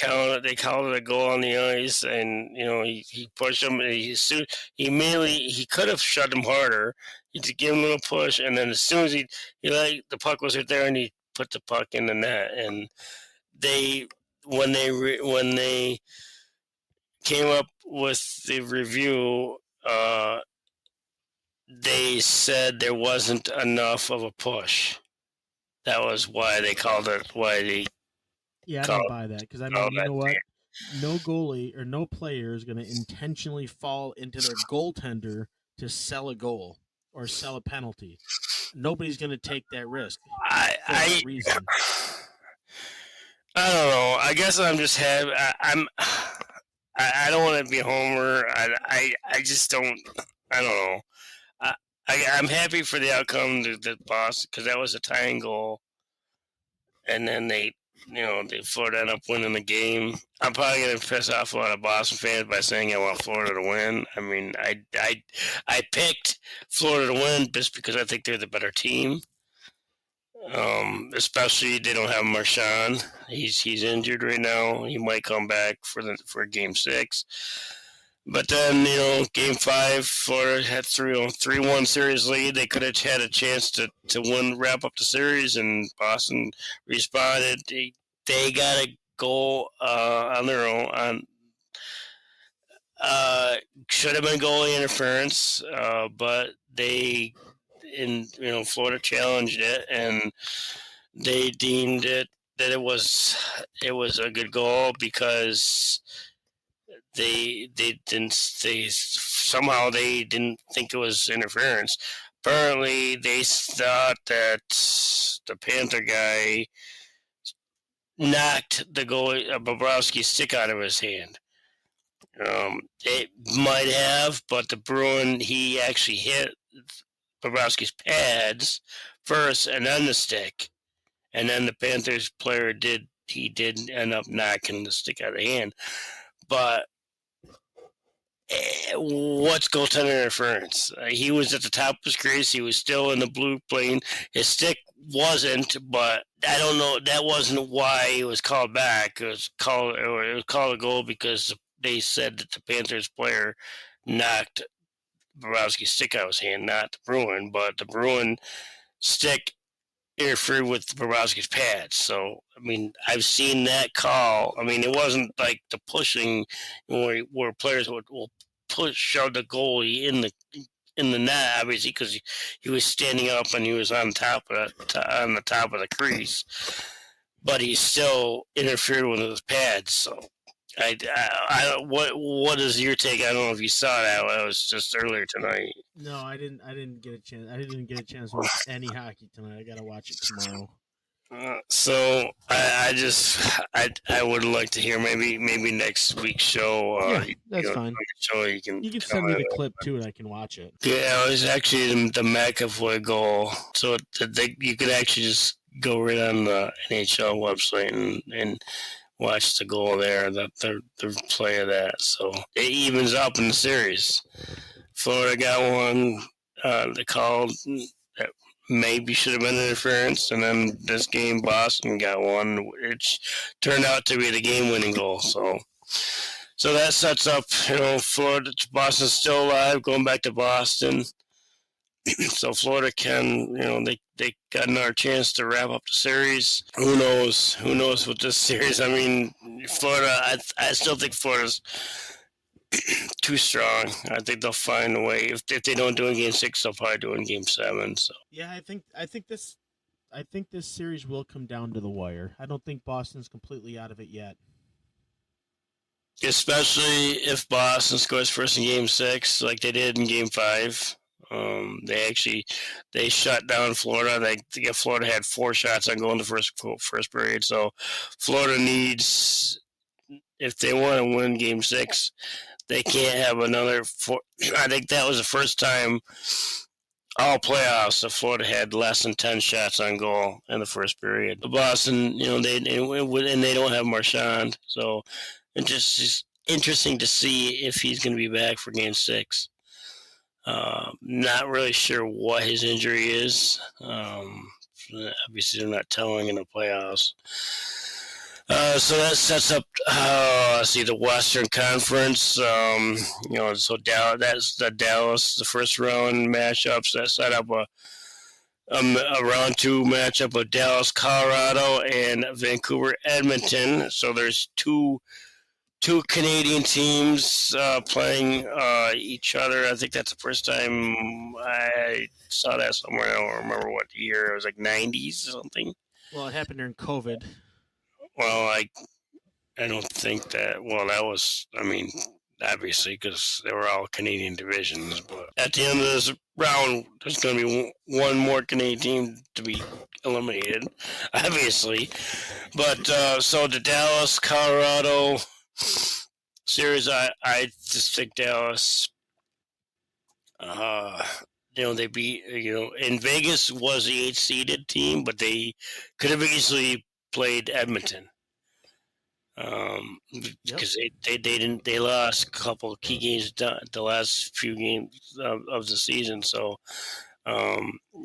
counted a goal on the ice, and he pushed him. And he immediately he could have shut him harder. He just gave him a little push, and then as soon as he like the puck was right there, and he put the puck in the net. And they when they came up with the review, they said there wasn't enough of a push. That was why they called it. Why they Yeah, I don't called buy that because I mean, called you that. know what? No goalie or no player is going to intentionally fall into their goaltender to sell a goal or sell a penalty. Nobody's going to take that risk I for that I reason. I don't know. I guess I'm just happy. I don't want to be a homer. I just don't. I don't know. I, I'm happy for the outcome, the boss, because that was a tying goal. and then Florida ended up winning the game. I'm probably going to piss off a lot of Boston fans by saying I want Florida to win. I mean, I picked Florida to win just because I think they're the better team. Especially they don't have Marchand. He's injured right now. He might come back for Game 6. But then, Game 5, Florida had 3-1 series lead. They could have had a chance to wrap up the series, and Boston responded. They got a goal on their own. Should have been goalie interference, but Florida challenged it, and they deemed it that it was a good goal because they somehow they didn't think it was interference. Apparently, they thought that the Panther guy knocked the goalie Bobrovsky's stick out of his hand. It might have, but the Bruin, he actually hit Bobrovsky's pads first and then the stick. And then the Panthers player did end up knocking the stick out of the hand. But what's goaltender interference? He was at the top of his crease. He was still in the blue plane. His stick wasn't, but I don't know. That wasn't why it was called back. It was called a goal because they said that the Panthers player knocked Borowski's stick out of his hand, not the Bruin, but the Bruin stick interfered with Borowski's pads. So, I mean, I've seen that call. I mean, it wasn't like the pushing where players will shove the goalie in the net, obviously, because he was standing up and he was on the top of the crease, but he still interfered with his pads. So, what is your take? I don't know if you saw that. That was just earlier tonight. No, I didn't get a chance. I didn't get a chance to watch any hockey tonight. I gotta watch it tomorrow. So I would like to hear maybe next week's show. Yeah, that's fine. Show you can send me the clip too, and I can watch it. Yeah, it was actually the McAvoy goal. So you could actually just go right on the NHL website and watch the goal there, the play of that. So it evens up in the series. Florida got one. They called that maybe should have been interference, and then this game Boston got one, which turned out to be the game-winning goal. So that sets up, Florida. Boston's still alive, going back to Boston. So Florida can, they got another chance to wrap up the series. Who knows? Who knows with this series? I mean, Florida. I still think Florida's too strong. I think they'll find a way. If they don't do it in Game 6, they'll probably do it in Game 7. So yeah, I think this series will come down to the wire. I don't think Boston's completely out of it yet. Especially if Boston scores first in Game 6, like they did in Game 5. They shut down Florida. Florida had 4 shots on goal in the first period. So Florida needs, if they want to win Game 6, they can't have another 4. I think that was the first time all playoffs that Florida had less than 10 shots on goal in the first period. Boston, they don't have Marchand, so it's just interesting to see if he's going to be back for Game 6. Not really sure what his injury is. Obviously, they're not telling in the playoffs. So that sets up, the Western Conference. So that's the Dallas, the first round matchups. That set up a round 2 matchup of Dallas, Colorado, and Vancouver, Edmonton. So there's two Canadian teams playing each other. I think that's the first time I saw that somewhere. I don't remember what year. It was like 90s or something. Well, it happened during COVID. Well, I don't think that. Well, that was, obviously, because they were all Canadian divisions. But at the end of this round, there's going to be one more Canadian team to be eliminated, obviously. But so the Dallas, Colorado series, I just think Dallas. They beat. In Vegas was the 8th seeded team, but they could have easily played Edmonton. Because they lost a couple of key games the last few games of the season. So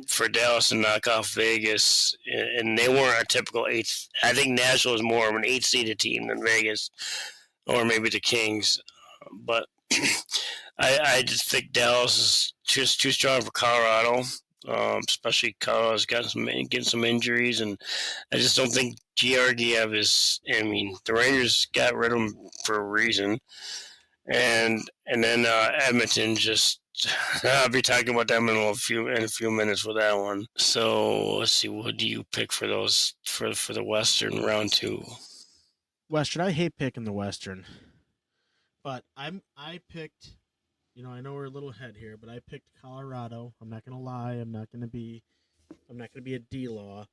for Dallas to knock off Vegas, and they weren't a typical eighth. I think Nashville is more of an eight-seeded team than Vegas, or maybe the Kings. But I just think Dallas is just too strong for Colorado. Especially Colorado's getting some injuries, and I just don't think Georgiev is. I mean, the Rangers got rid of him for a reason, and then Edmonton just. I'll be talking about them in a few minutes with that one. So let's see, what do you pick for those for the Western round 2? Western, I hate picking the Western, but I picked. I know we're a little ahead here, but I picked Colorado. I'm not gonna lie. I'm not gonna be a D-law,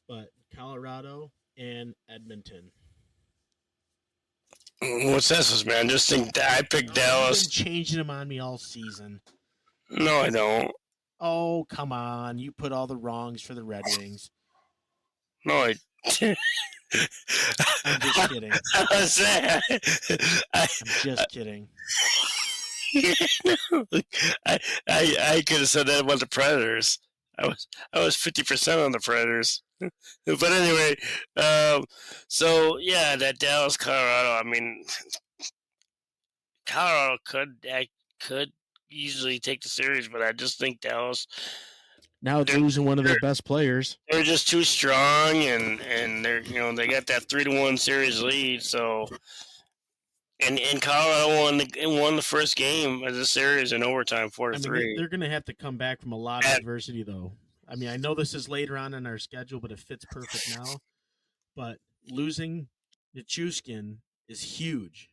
but Colorado and Edmonton. What's this, man? Just think that I picked Dallas. You've been changing them on me all season. No, I don't. Oh, come on. You put all the wrongs for the Red Wings. No, I'm just kidding. I'm just kidding. I could have said that about the Predators. I was 50% on the Predators. But anyway, so yeah, that Dallas Colorado. I mean, Colorado could easily take the series, but I just think Dallas. Now they're losing one of their best players. They're just too strong, and they're they got that 3-1 series lead. So, and Colorado won the first game of the series in overtime, 4-3. They're going to have to come back from a lot of adversity, though. I mean, I know this is later on in our schedule, but it fits perfect now. But losing Nichushkin is huge.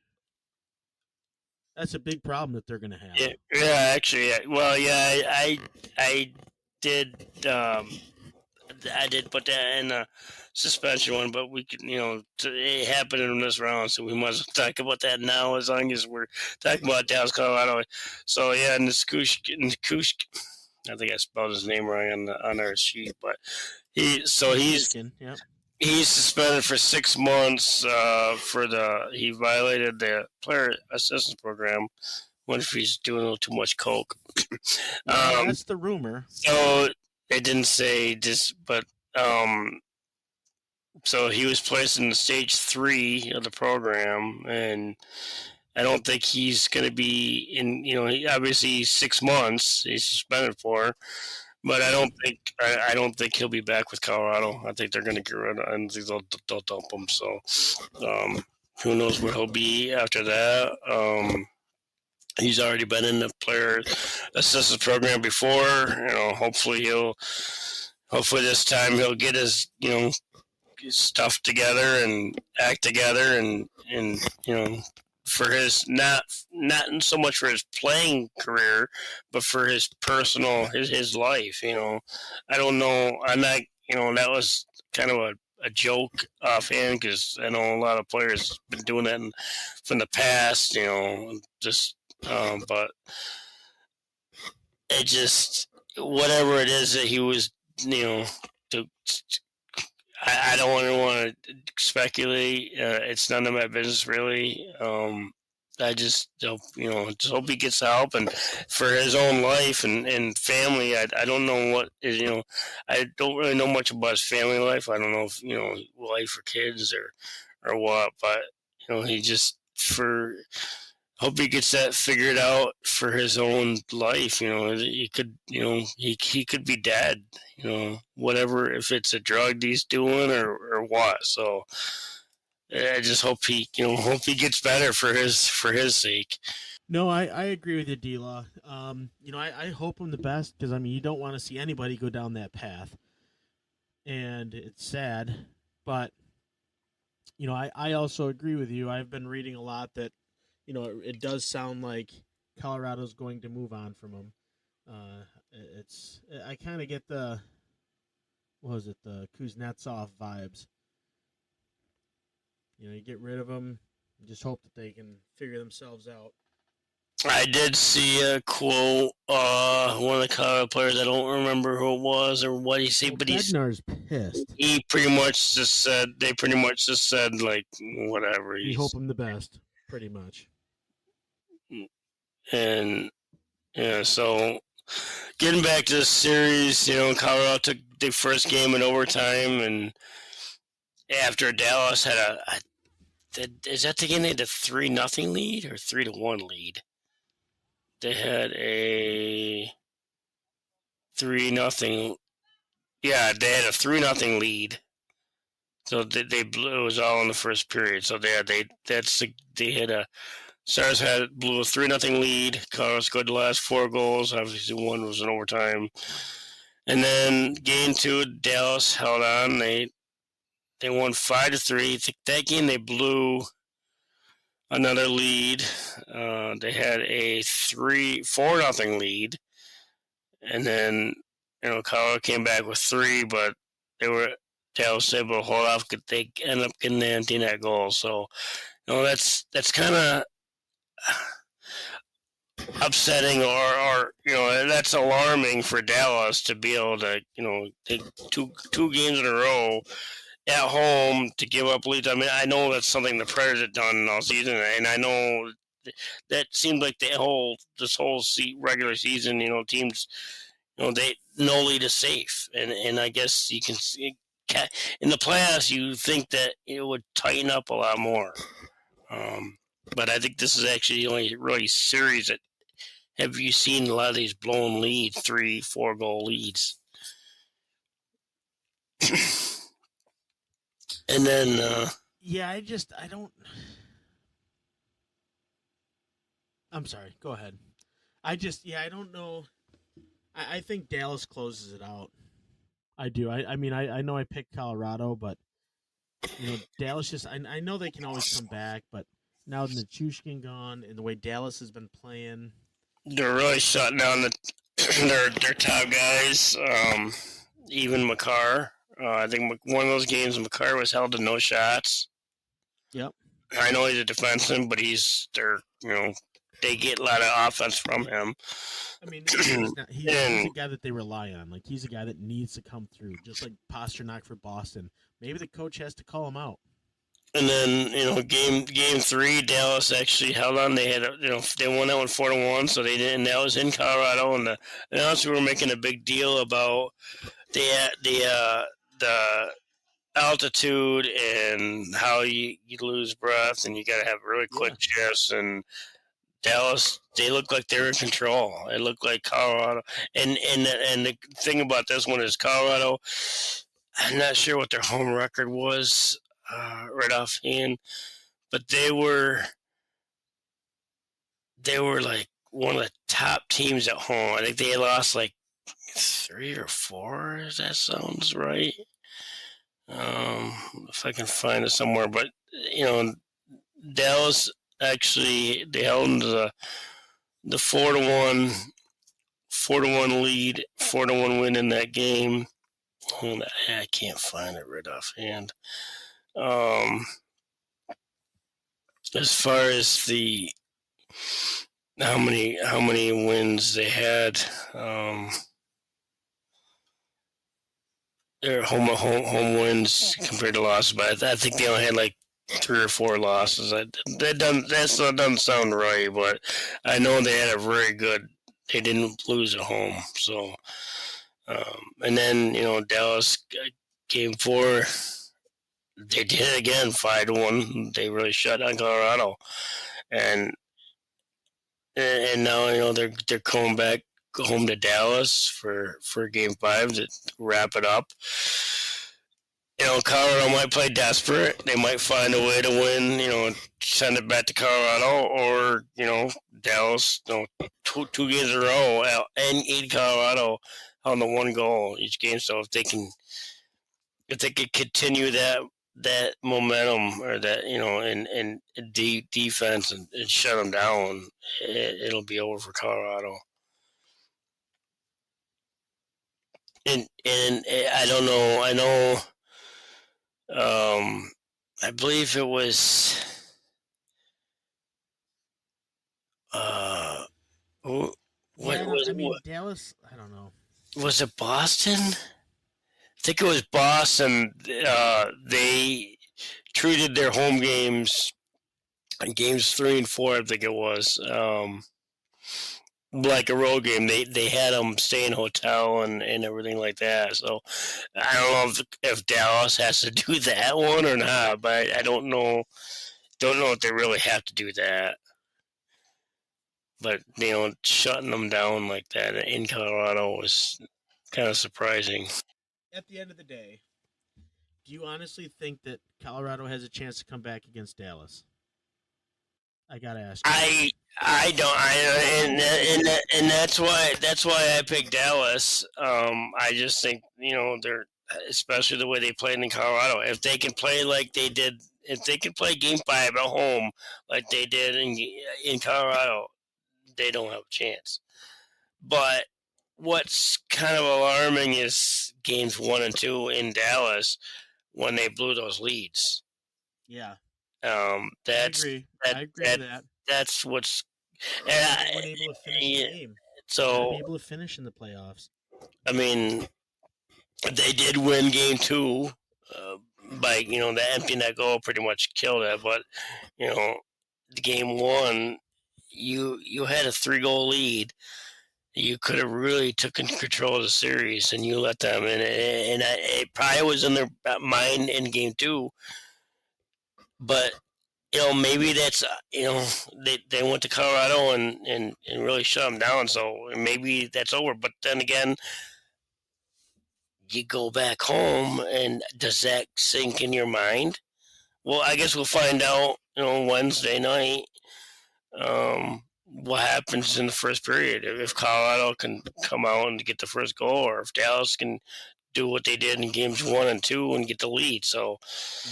That's a big problem that they're going to have. Yeah, actually, well, yeah, I did. I did put that in a suspension one, but we could, it happened in this round, so we might as well talk about that now, as long as we're talking about Dallas, Colorado. So yeah, Nichushkin, I think I spelled his name wrong on our sheet, but he's suspended for 6 months he violated the player assistance program. What if he's doing a little too much coke? That's the rumor. So it didn't say this, but so he was placed in the stage 3 of the program, and I don't think he's going to be in. Obviously 6 months he's suspended for, but I don't think he'll be back with Colorado. I think they're going to get rid of him. I think they'll dump him. So who knows where he'll be after that. He's already been in the player assistance program before. Hopefully this time he'll get his stuff together and act together, and for his not so much for his playing career, but for his personal his life. I don't know. I'm not. That was kind of a joke offhand, because I know a lot of players have been doing that from the past. But it just, whatever it is that he was, I don't want to speculate. It's none of my business, really. I just hope, he gets help, and for his own life and family. I don't know what is, I don't really know much about his family life. I don't know if, wife or kids or what, but, he just, hope he gets that figured out for his own life. He could, he could be dead. Whatever, if it's a drug he's doing or what. So I just hope he gets better for his sake. No, I agree with you, D-Law. I hope him the best, because you don't want to see anybody go down that path, and it's sad. But I also agree with you. I've been reading a lot that it does sound like Colorado's going to move on from him. I kind of get the Kuznetsov vibes. You get rid of him, and just hope that they can figure themselves out. I did see a quote. One of the Colorado players. I don't remember who it was or what he said, Well, but Bednar's pissed. he pretty much just said. They pretty much just said like whatever. We hope him the best, pretty much. And yeah, so getting back to the series, Colorado took the first game in overtime, and after Dallas had is that the game they had a 3-0 lead or 3-1 lead? They had a 3-0. Yeah, they had a 3-0 lead. So they blew. It was all in the first period. So they had a Stars blew a 3-0 lead. Colorado scored the last 4 goals. Obviously, one was in overtime. And then game 2, Dallas held on. They won 5-3. I think that game they blew another lead. They had a 4-0 lead, and then Colorado came back with 3, but Dallas able to hold off. They end up getting the empty net goal. So that's kind of upsetting, or that's alarming for Dallas to be able to take two games in a row at home to give up leads. I mean, I know that's something the Predators have done all season, and I know that seems like this whole regular season, teams, they no lead is safe, and I guess you can see in the playoffs you think that it would tighten up a lot more. But I think this is actually the only really series that have you seen a lot of these blown leads, 3-4 goal leads. And then yeah, I don't. I'm sorry. Go ahead. I don't know. I think Dallas closes it out. I do. I mean, I know I picked Colorado, but Dallas just. I know they can always come back, but now Nichushkin gone and the way Dallas has been playing, they're really shutting down their top guys. Even Makar. I think one of those games, Makar was held to no shots. Yep. I know he's a defenseman, but they get a lot of offense from him. I mean, he's a guy that they rely on. Like, he's a guy that needs to come through, just like Pasternak for Boston. Maybe the coach has to call him out. And then game 3, Dallas actually held on. They had they won that one 4-1, so they didn't. And that was in Colorado, and the announcers were making a big deal about the altitude and how you lose breath and you got to have really quick shifts. And Dallas, they look like they're in control. It looked like Colorado, and the thing about this one is Colorado. I'm not sure what their home record was right offhand, but they were like one of the top teams at home. I think they lost like 3 or 4. If that sounds right. If I can find it somewhere, but Dallas actually they held into the 4-1 lead, 4-1 win in that game. I can't find it right offhand. As far as the how many wins they had, their home wins compared to losses, but I think they only had like 3 or 4 losses. That doesn't sound right, but I know they had a very good. They didn't lose at home, so. And then Dallas game 4, they did it again 5-1. They really shut down Colorado, and now they're coming back home to Dallas for game 5 to wrap it up. Colorado might play desperate. They might find a way to win, send it back to Colorado, or, Dallas, two games in a row and in Colorado on the 1 goal each game. So if they could continue that momentum or that, and defense and shut them down, it'll be over for Colorado. And I don't know. I know. I believe it was What Yeah, was I it? mean Dallas. I don't know. Was it Boston? I think it was Boston. They treated their home games, games 3 and 4, I think it was, like a road game. They had them stay in a hotel and everything like that. So I don't know if Dallas has to do that one or not, but I don't know. Don't know if they really have to do that. But shutting them down like that in Colorado was kind of surprising. At the end of the day, do you honestly think that Colorado has a chance to come back against Dallas? I gotta ask you. I don't and that's why I picked Dallas. I just think they're, especially the way they played in Colorado. If they can play like they did, if they can play Game 5 at home like they did in Colorado, they don't have a chance. But what's kind of alarming is games 1 and 2 in Dallas when they blew those leads. Yeah, That's I agree with that. that's what's They weren't able to finish the yeah, game. Got to so be able to finish in the playoffs. I mean they did win game 2 uh, by the empty net goal pretty much killed it, but you know the game 1 you had a 3-goal lead. You could have really taken control of the series, and you let them. And it probably was in their mind in game 2, but maybe that's they went to Colorado and really shut them down. So maybe that's over. But then again, you go back home, and does that sink in your mind? Well, I guess we'll find out. Wednesday night. What happens in the first period? If Colorado can come out and get the first goal, or if Dallas can do what they did in games 1 and 2 and get the lead. So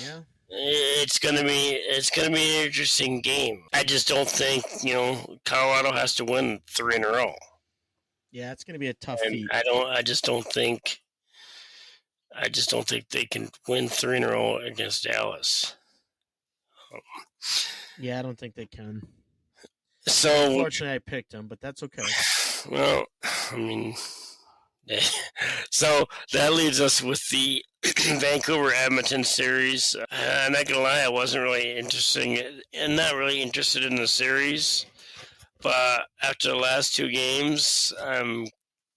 Yeah, it's gonna be an interesting game. I just don't think Colorado has to win 3 in a row, yeah, it's going to be a tough and feat. I just don't think they can win 3 in a row against Dallas. Yeah, I don't think they can. So Unfortunately, I picked them, but that's okay. well, I mean, so that leaves us with the Vancouver Edmonton series. I'm not gonna lie, I wasn't really interested, and not really interested in the series. But after the last 2 games, I'm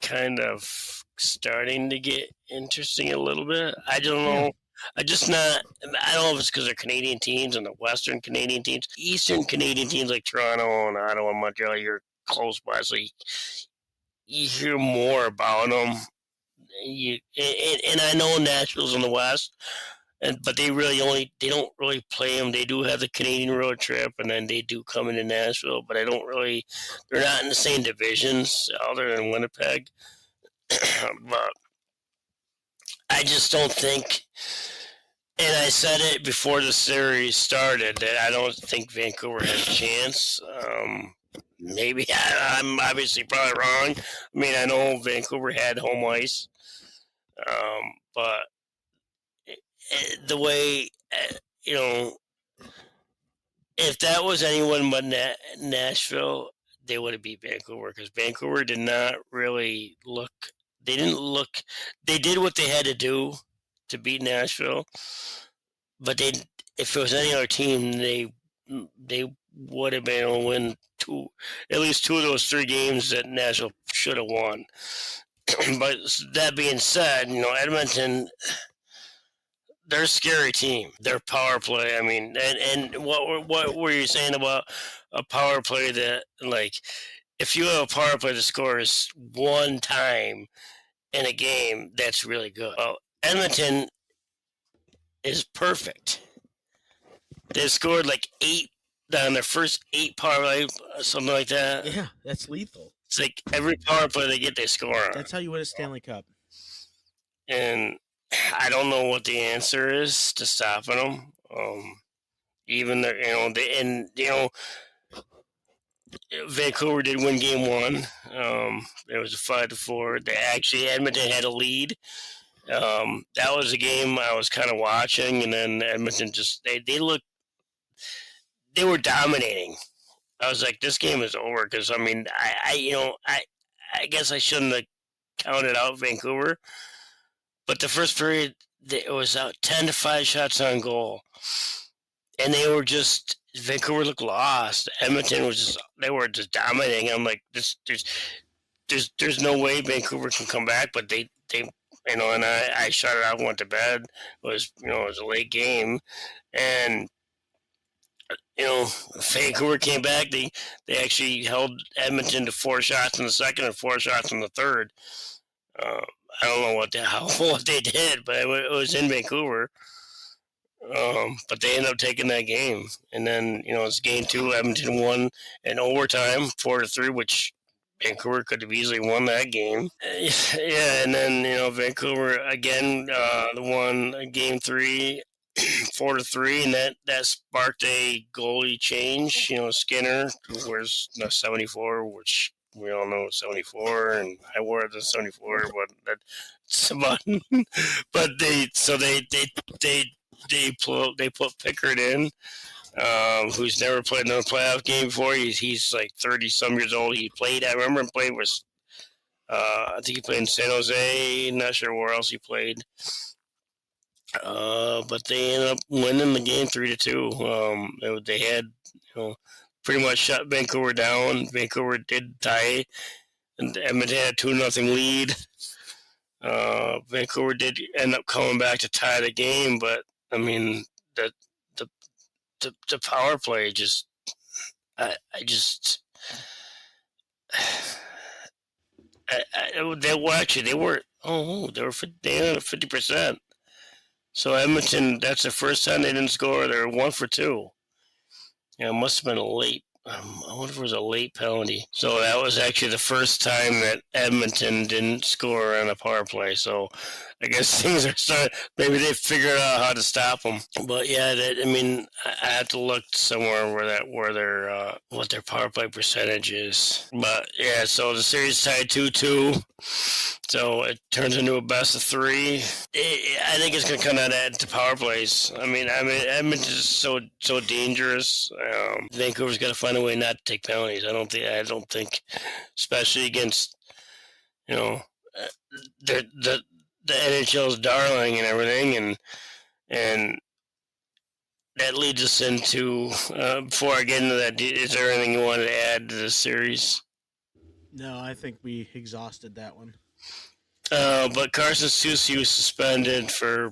kind of starting to get interesting a little bit. I don't Yeah, know. I just not. I don't know if it's because they're Canadian teams and the Western Canadian teams, Eastern Canadian teams like Toronto and Ottawa, and Montreal. You're close by, so you hear more about them. And I know Nashville's in the West, but they don't really play them. They do have the Canadian road trip, and then they do come into Nashville, but I don't really. They're not in the same divisions other than Winnipeg. But I just don't think. And I said it before the series started that I don't think Vancouver has a chance. Maybe I'm obviously probably wrong. I mean, I know Vancouver had home ice, but the way you know, if that was anyone but Nashville, they would have beat Vancouver because Vancouver did not really look. They didn't look. They did what they had to do to beat Nashville, but they, if it was any other team, they would have been able to win at least 2 of those 3 games that Nashville should have won. But that being said, Edmonton, they're a scary team. Their power play. I mean, and what were you saying about a power play that, like, if you have a power play that scores 1 time in a game, that's really good. Well, Edmonton is perfect. They scored like 8 on their first 8 power play, something like that. yeah, that's lethal. It's like every power play they get, they score on. That's how you win a Stanley Cup. And I don't know what the answer is to stopping them. Even the, Vancouver did win game 1. It was a 5-4. They actually Edmonton had a lead. That was a game I was kind of watching, and then Edmonton just they were dominating I was like, this game is over because I mean, I guess I shouldn't have counted out Vancouver, but the first period it was out 10-5 shots on goal, and they were just Vancouver looked lost. Edmonton was just they were just dominating. I'm like, there's no way Vancouver can come back, but they and I shut it off, went to bed. It was a late game, and Vancouver came back. They actually held Edmonton to 4 shots in the second and 4 shots in the third. Uh, I don't know what they did, but it was in Vancouver. But they ended up taking that game, and then it's game two. Edmonton won in overtime, 4-3, which Vancouver could have easily won that game. Yeah, and then Vancouver again won game three, 4-3, and that sparked a goalie change. Skinner wears 74, which we all know 74, and I wore the 74, but that's about. But they put Pickard in, who's never played another playoff game before. He's like 30 some years old. I remember him playing with. I think he played in San Jose. Not sure where else he played. But they ended up winning the game 3-2. They had, pretty much shut Vancouver down. Vancouver did tie, and Edmonton had 2-0 lead. Vancouver did end up coming back to tie the game, but I mean the the power play just I just they were they had 50%. So Edmonton, that's the first time they didn't score. They were 1-for-2. Yeah, it must have been a late. I wonder if it was a late penalty. So that was actually the first time that Edmonton didn't score on a power play. So I guess things are starting. Maybe they figured out how to stop them. But yeah, I have to look somewhere what their power play percentage is. But yeah, so the series tied 2-2. So it turns into a best of three. I think it's going to come down to power plays. I mean, Edmonton's so dangerous. Vancouver's got to find a way not to take penalties. I don't think, especially against the NHL's darling and everything, and that leads us into. Before I get into that, is there anything you wanted to add to this series? No, I think we exhausted that one. But Carson Soucy was suspended for,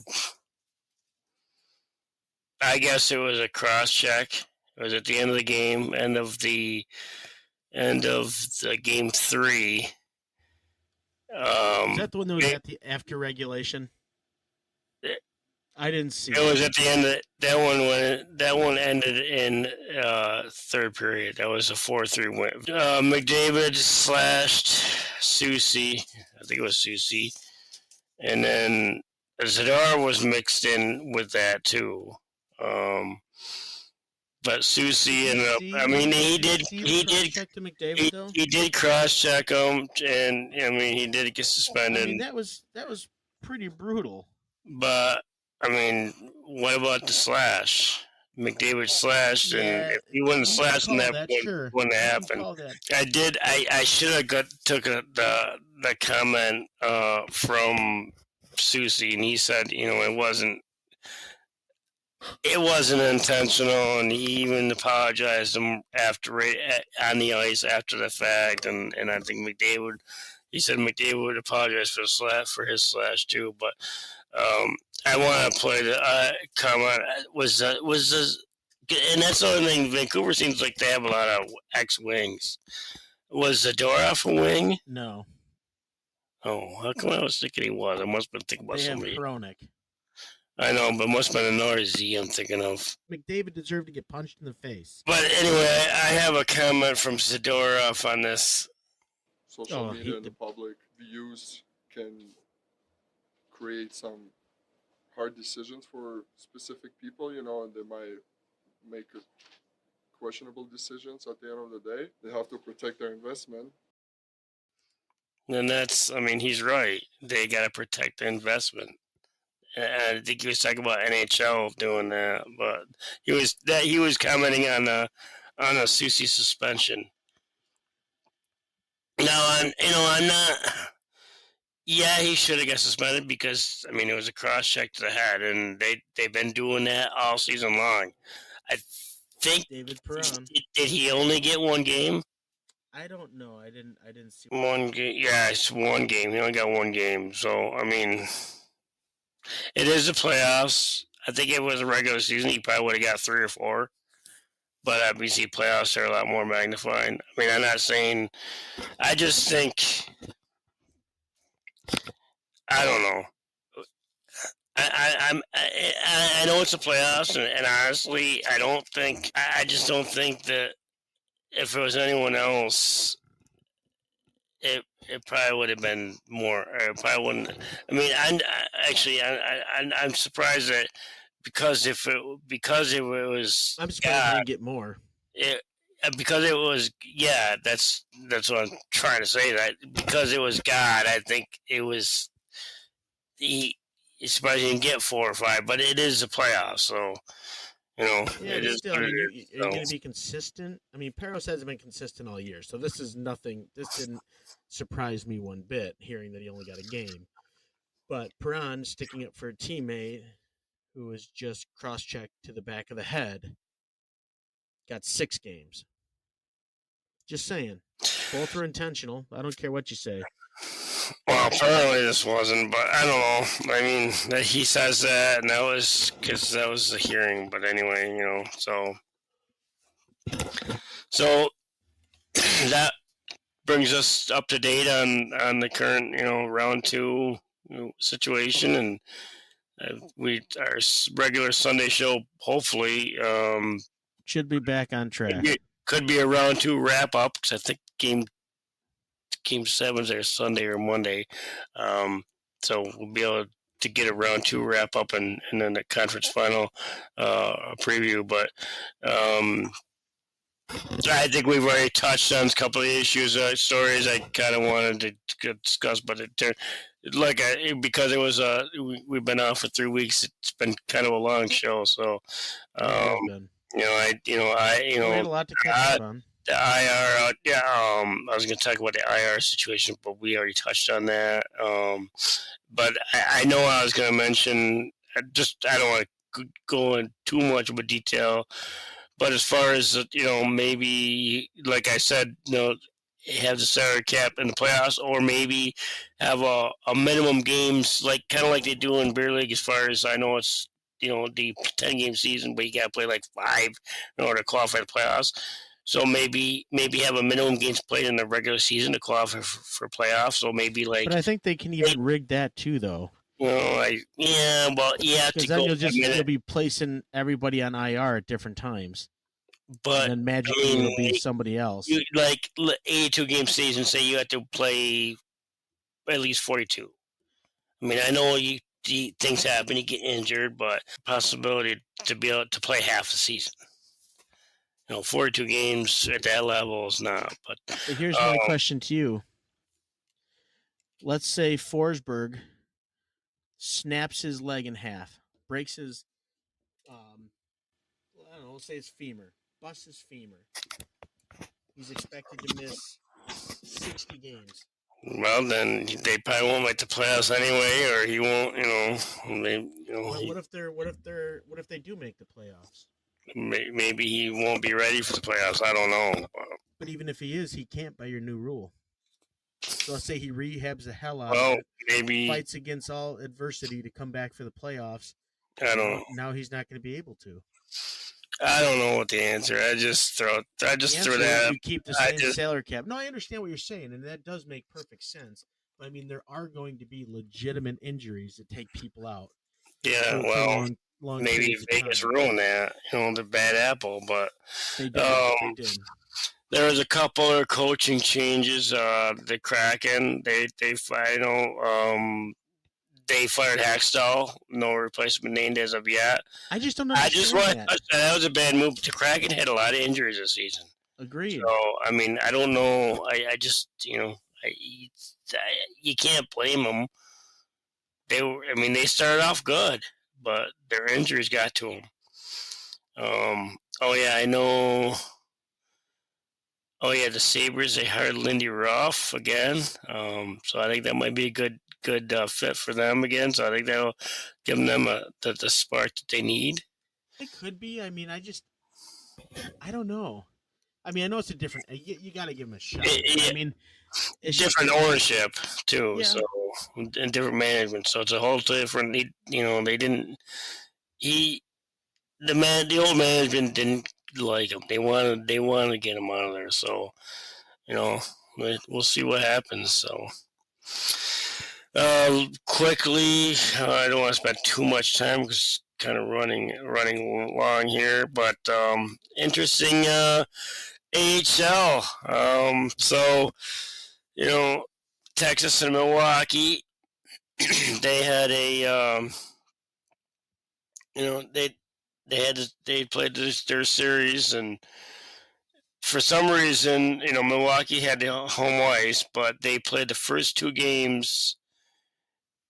I guess it was a cross check. It was at the end of the game, end of the game three. Is that the one that was at the after regulation? I didn't see it. It was at the end of that one when that one ended in third period. That was a 4-3 win. McDavid slashed Soucy. I think it was Soucy. And then Zadar was mixed in with that too. But Soucy ended up. I mean, he did check to McDavid though. He did cross check him, and I mean, he did get suspended. I mean, that was pretty brutal. But I mean, what about the slash? McDavid slashed, and if he wouldn't slash, that wouldn't happen. I should have took the comment from Soucy, and he said, it wasn't intentional, and he even apologized him after on the ice after the fact, and I think he said McDavid would apologize for his slash too, but I want to play the comment was and that's the only thing. Vancouver seems like they have a lot of ex-wings. Was Zadorov a wing? No. Oh, how come I was thinking he was? I must have been thinking about somebody. Hronek. I know, but must have been another Z I'm thinking of. McDavid deserved to get punched in the face. But anyway, I have a comment from Zadorov on this. Social media and the public views can create some hard decisions for specific people, and they might make questionable decisions at the end of the day. They have to protect their investment. And he's right. They got to protect their investment. And I think he was talking about NHL doing that, but he was commenting on on a Susie suspension. Now, I'm not. Yeah, he should have got suspended because it was a cross check to the head, and they've been doing that all season long. I think David Perron. did he only get one game? I don't know. I didn't see one game. Yeah, it's one game. He only got one game. So it is the playoffs. I think if it was a regular season, he probably would have got 3 or 4. But obviously, playoffs are a lot more magnifying. I'm not saying. I just think. I don't know. I know it's the playoffs, and honestly, I just don't think that if it was anyone else, it probably would have been more. Or it probably wouldn't. I'm surprised that because it was. I'm surprised he didn't get more. Because it was that's what I'm trying to say. That because it was God, I think it was he's surprised he didn't get 4 or 5, but it is a playoff, so it is. Still, you're going to be consistent. Peros hasn't been consistent all year, so this is nothing. This didn't surprise me one bit, hearing that he only got a game. But Perron sticking up for a teammate who was just cross-checked to the back of the head got 6 games. Just saying. Both were intentional. I don't care what you say. Well, apparently this wasn't, but I don't know. He says that, and that was because that was the hearing. But anyway, so that brings us up to date on the current, round 2 situation, and our regular Sunday show hopefully should be back on track. Could be a round 2 wrap up because I think game 7's there Sunday or Monday, so we'll be able to get a round 2 wrap up and then the conference final preview. But I think we've already touched on a couple of issues, stories I kind of wanted to discuss, but it turned because it was we've been off for 3 weeks. It's been kind of a long show, so we had a lot to catch up on. The IR, I was going to talk about the IR situation, but we already touched on that. But I know I was going to mention, I don't want to go in too much of a detail, but as far as, maybe, like I said, have the salary cap in the playoffs, or maybe have a minimum games, kind of like they do in beer league. As far as I know, it's, the 10-game season, but you got to play 5 in order to qualify the playoffs. So maybe have a minimum games played in the regular season to qualify for playoffs. So maybe But I think they can even rig that too, though. Because then you'll be placing everybody on IR at different times. But and then magically it'll be somebody else. 82 game season, say you have to play at least 42. I know things happen, you get injured, but possibility to be able to play half the season. 42 games at that level is not. But here's my question to you. Let's say Forsberg snaps his leg in half, breaks his, we'll say his femur, busts his femur. He's expected to miss 60 games. Well, then they probably won't make the playoffs anyway, or he won't. What if they do make the playoffs? Maybe he won't be ready for the playoffs. I don't know. But even if he is, he can't by your new rule. So let's say he rehabs the hell out of it. Maybe fights against all adversity to come back for the playoffs. I don't know. Now he's not going to be able to. I don't know what the answer. I just throw that. You keep the same salary cap. No, I understand what you're saying, and that does make perfect sense. But there are going to be legitimate injuries that take people out. Yeah, long maybe Vegas ruined that. The bad apple, but they did. There was a couple of coaching changes. The Kraken, they fired Hackstall. No replacement named as of yet. I just don't understand that was a bad move. The Kraken had a lot of injuries this season. Agreed. So I don't know. I just you can't blame them. They started off good, but their injuries got to them. I know Oh yeah, the Sabres, they hired Lindy Ruff again. So I think that might be a good fit for them again. So I think that'll give them the spark that they need. It could be. I mean, I don't know. I mean, I know it's a different. You got to give him a shot. I mean, it's different ownership too. Yeah. So and different management. So it's a whole different. They didn't. The old management didn't like him. They wanted to get him out of there. So we'll see what happens. So. Quickly, I don't want to spend too much time because kind of running long here, but interesting AHL. So Texas and Milwaukee, they had they played their series, and for some reason, Milwaukee had the home ice, but they played the first two games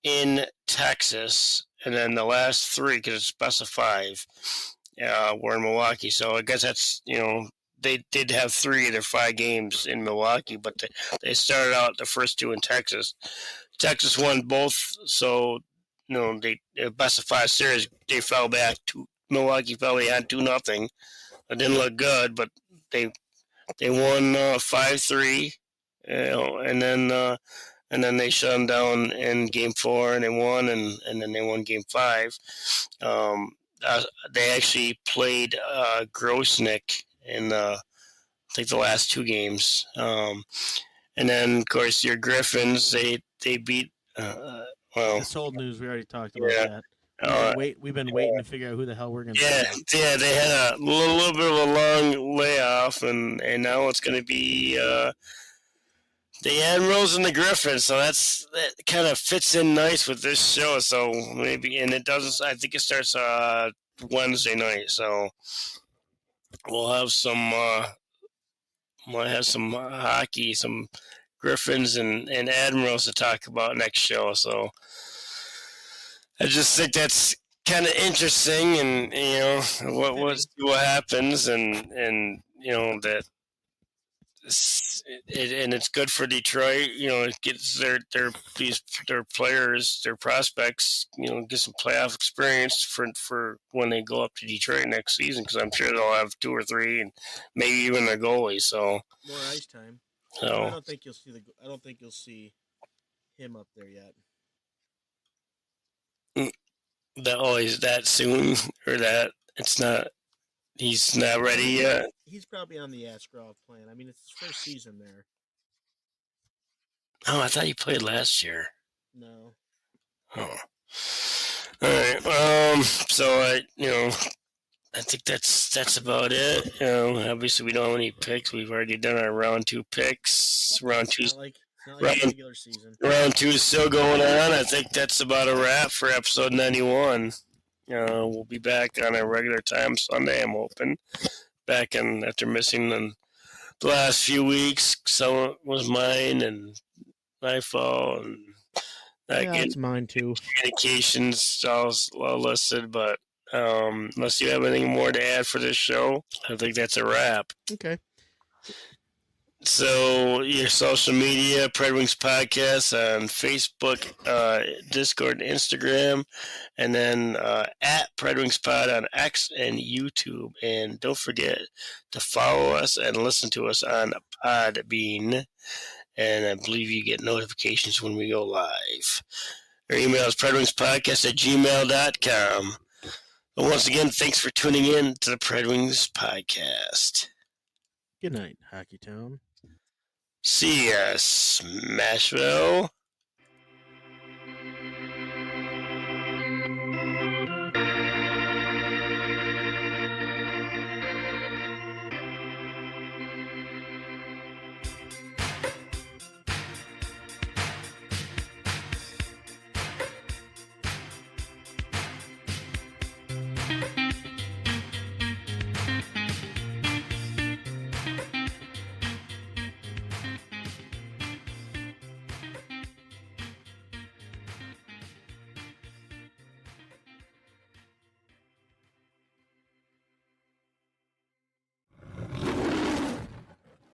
in Texas, and then the last three, because it's best of five, were in Milwaukee. So I guess that's they did have 3 of their 5 games in Milwaukee, but they started out the first 2 in Texas. Texas won both, so they best of 5 series. They fell back to Milwaukee. Fell behind 2-0. It didn't look good, but they won 5-3, and then they shut them down in Game 4, and they won, and then they won Game 5. They actually played Grosnick in I think the last 2 games, and then of course your Griffins they beat. This old news, we already talked about that. We've been waiting to figure out who the hell we're going to. Yeah. They had a little bit of a long layoff, and now it's going to be the Admirals and the Griffins. So that kind of fits in nice with this show. So maybe, and it doesn't. I think it starts Wednesday night. So we'll have some. Might have some hockey, some Griffins and Admirals to talk about next show. So I just think that's kind of interesting, and what happens, and that. And it's good for Detroit. It gets their players, their prospects, get some playoff experience for when they go up to Detroit next season. Because I'm sure they'll have 2 or 3, and maybe even their goalie. So more ice time. So I don't think you'll see him up there yet. Is that soon, or that it's not? He's not ready yet. He's probably on the Askarov plan. I mean, it's his first season there. Oh, I thought he played last year. No. Oh. All right. So I think that's about it. Obviously we don't have any picks. We've already done our round 2 picks. Round 2. Not like regular season. Round 2 is still going on. I think that's about a wrap for episode 91. We'll be back on our regular time Sunday, I'm hoping. Back in after missing the last few weeks. Some was mine and my fault, and it's mine too. Communications all listed, but unless you have anything more to add for this show, I think that's a wrap. Okay. So your social media, PredWings Podcast on Facebook, Discord, and Instagram, and then at PredWings Pod on X and YouTube. And don't forget to follow us and listen to us on Podbean. And I believe you get notifications when we go live. Our email is predwingspodcast@gmail.com. But once again, thanks for tuning in to the PredWings Podcast. Good night, Hockey Town. See ya, Smashville.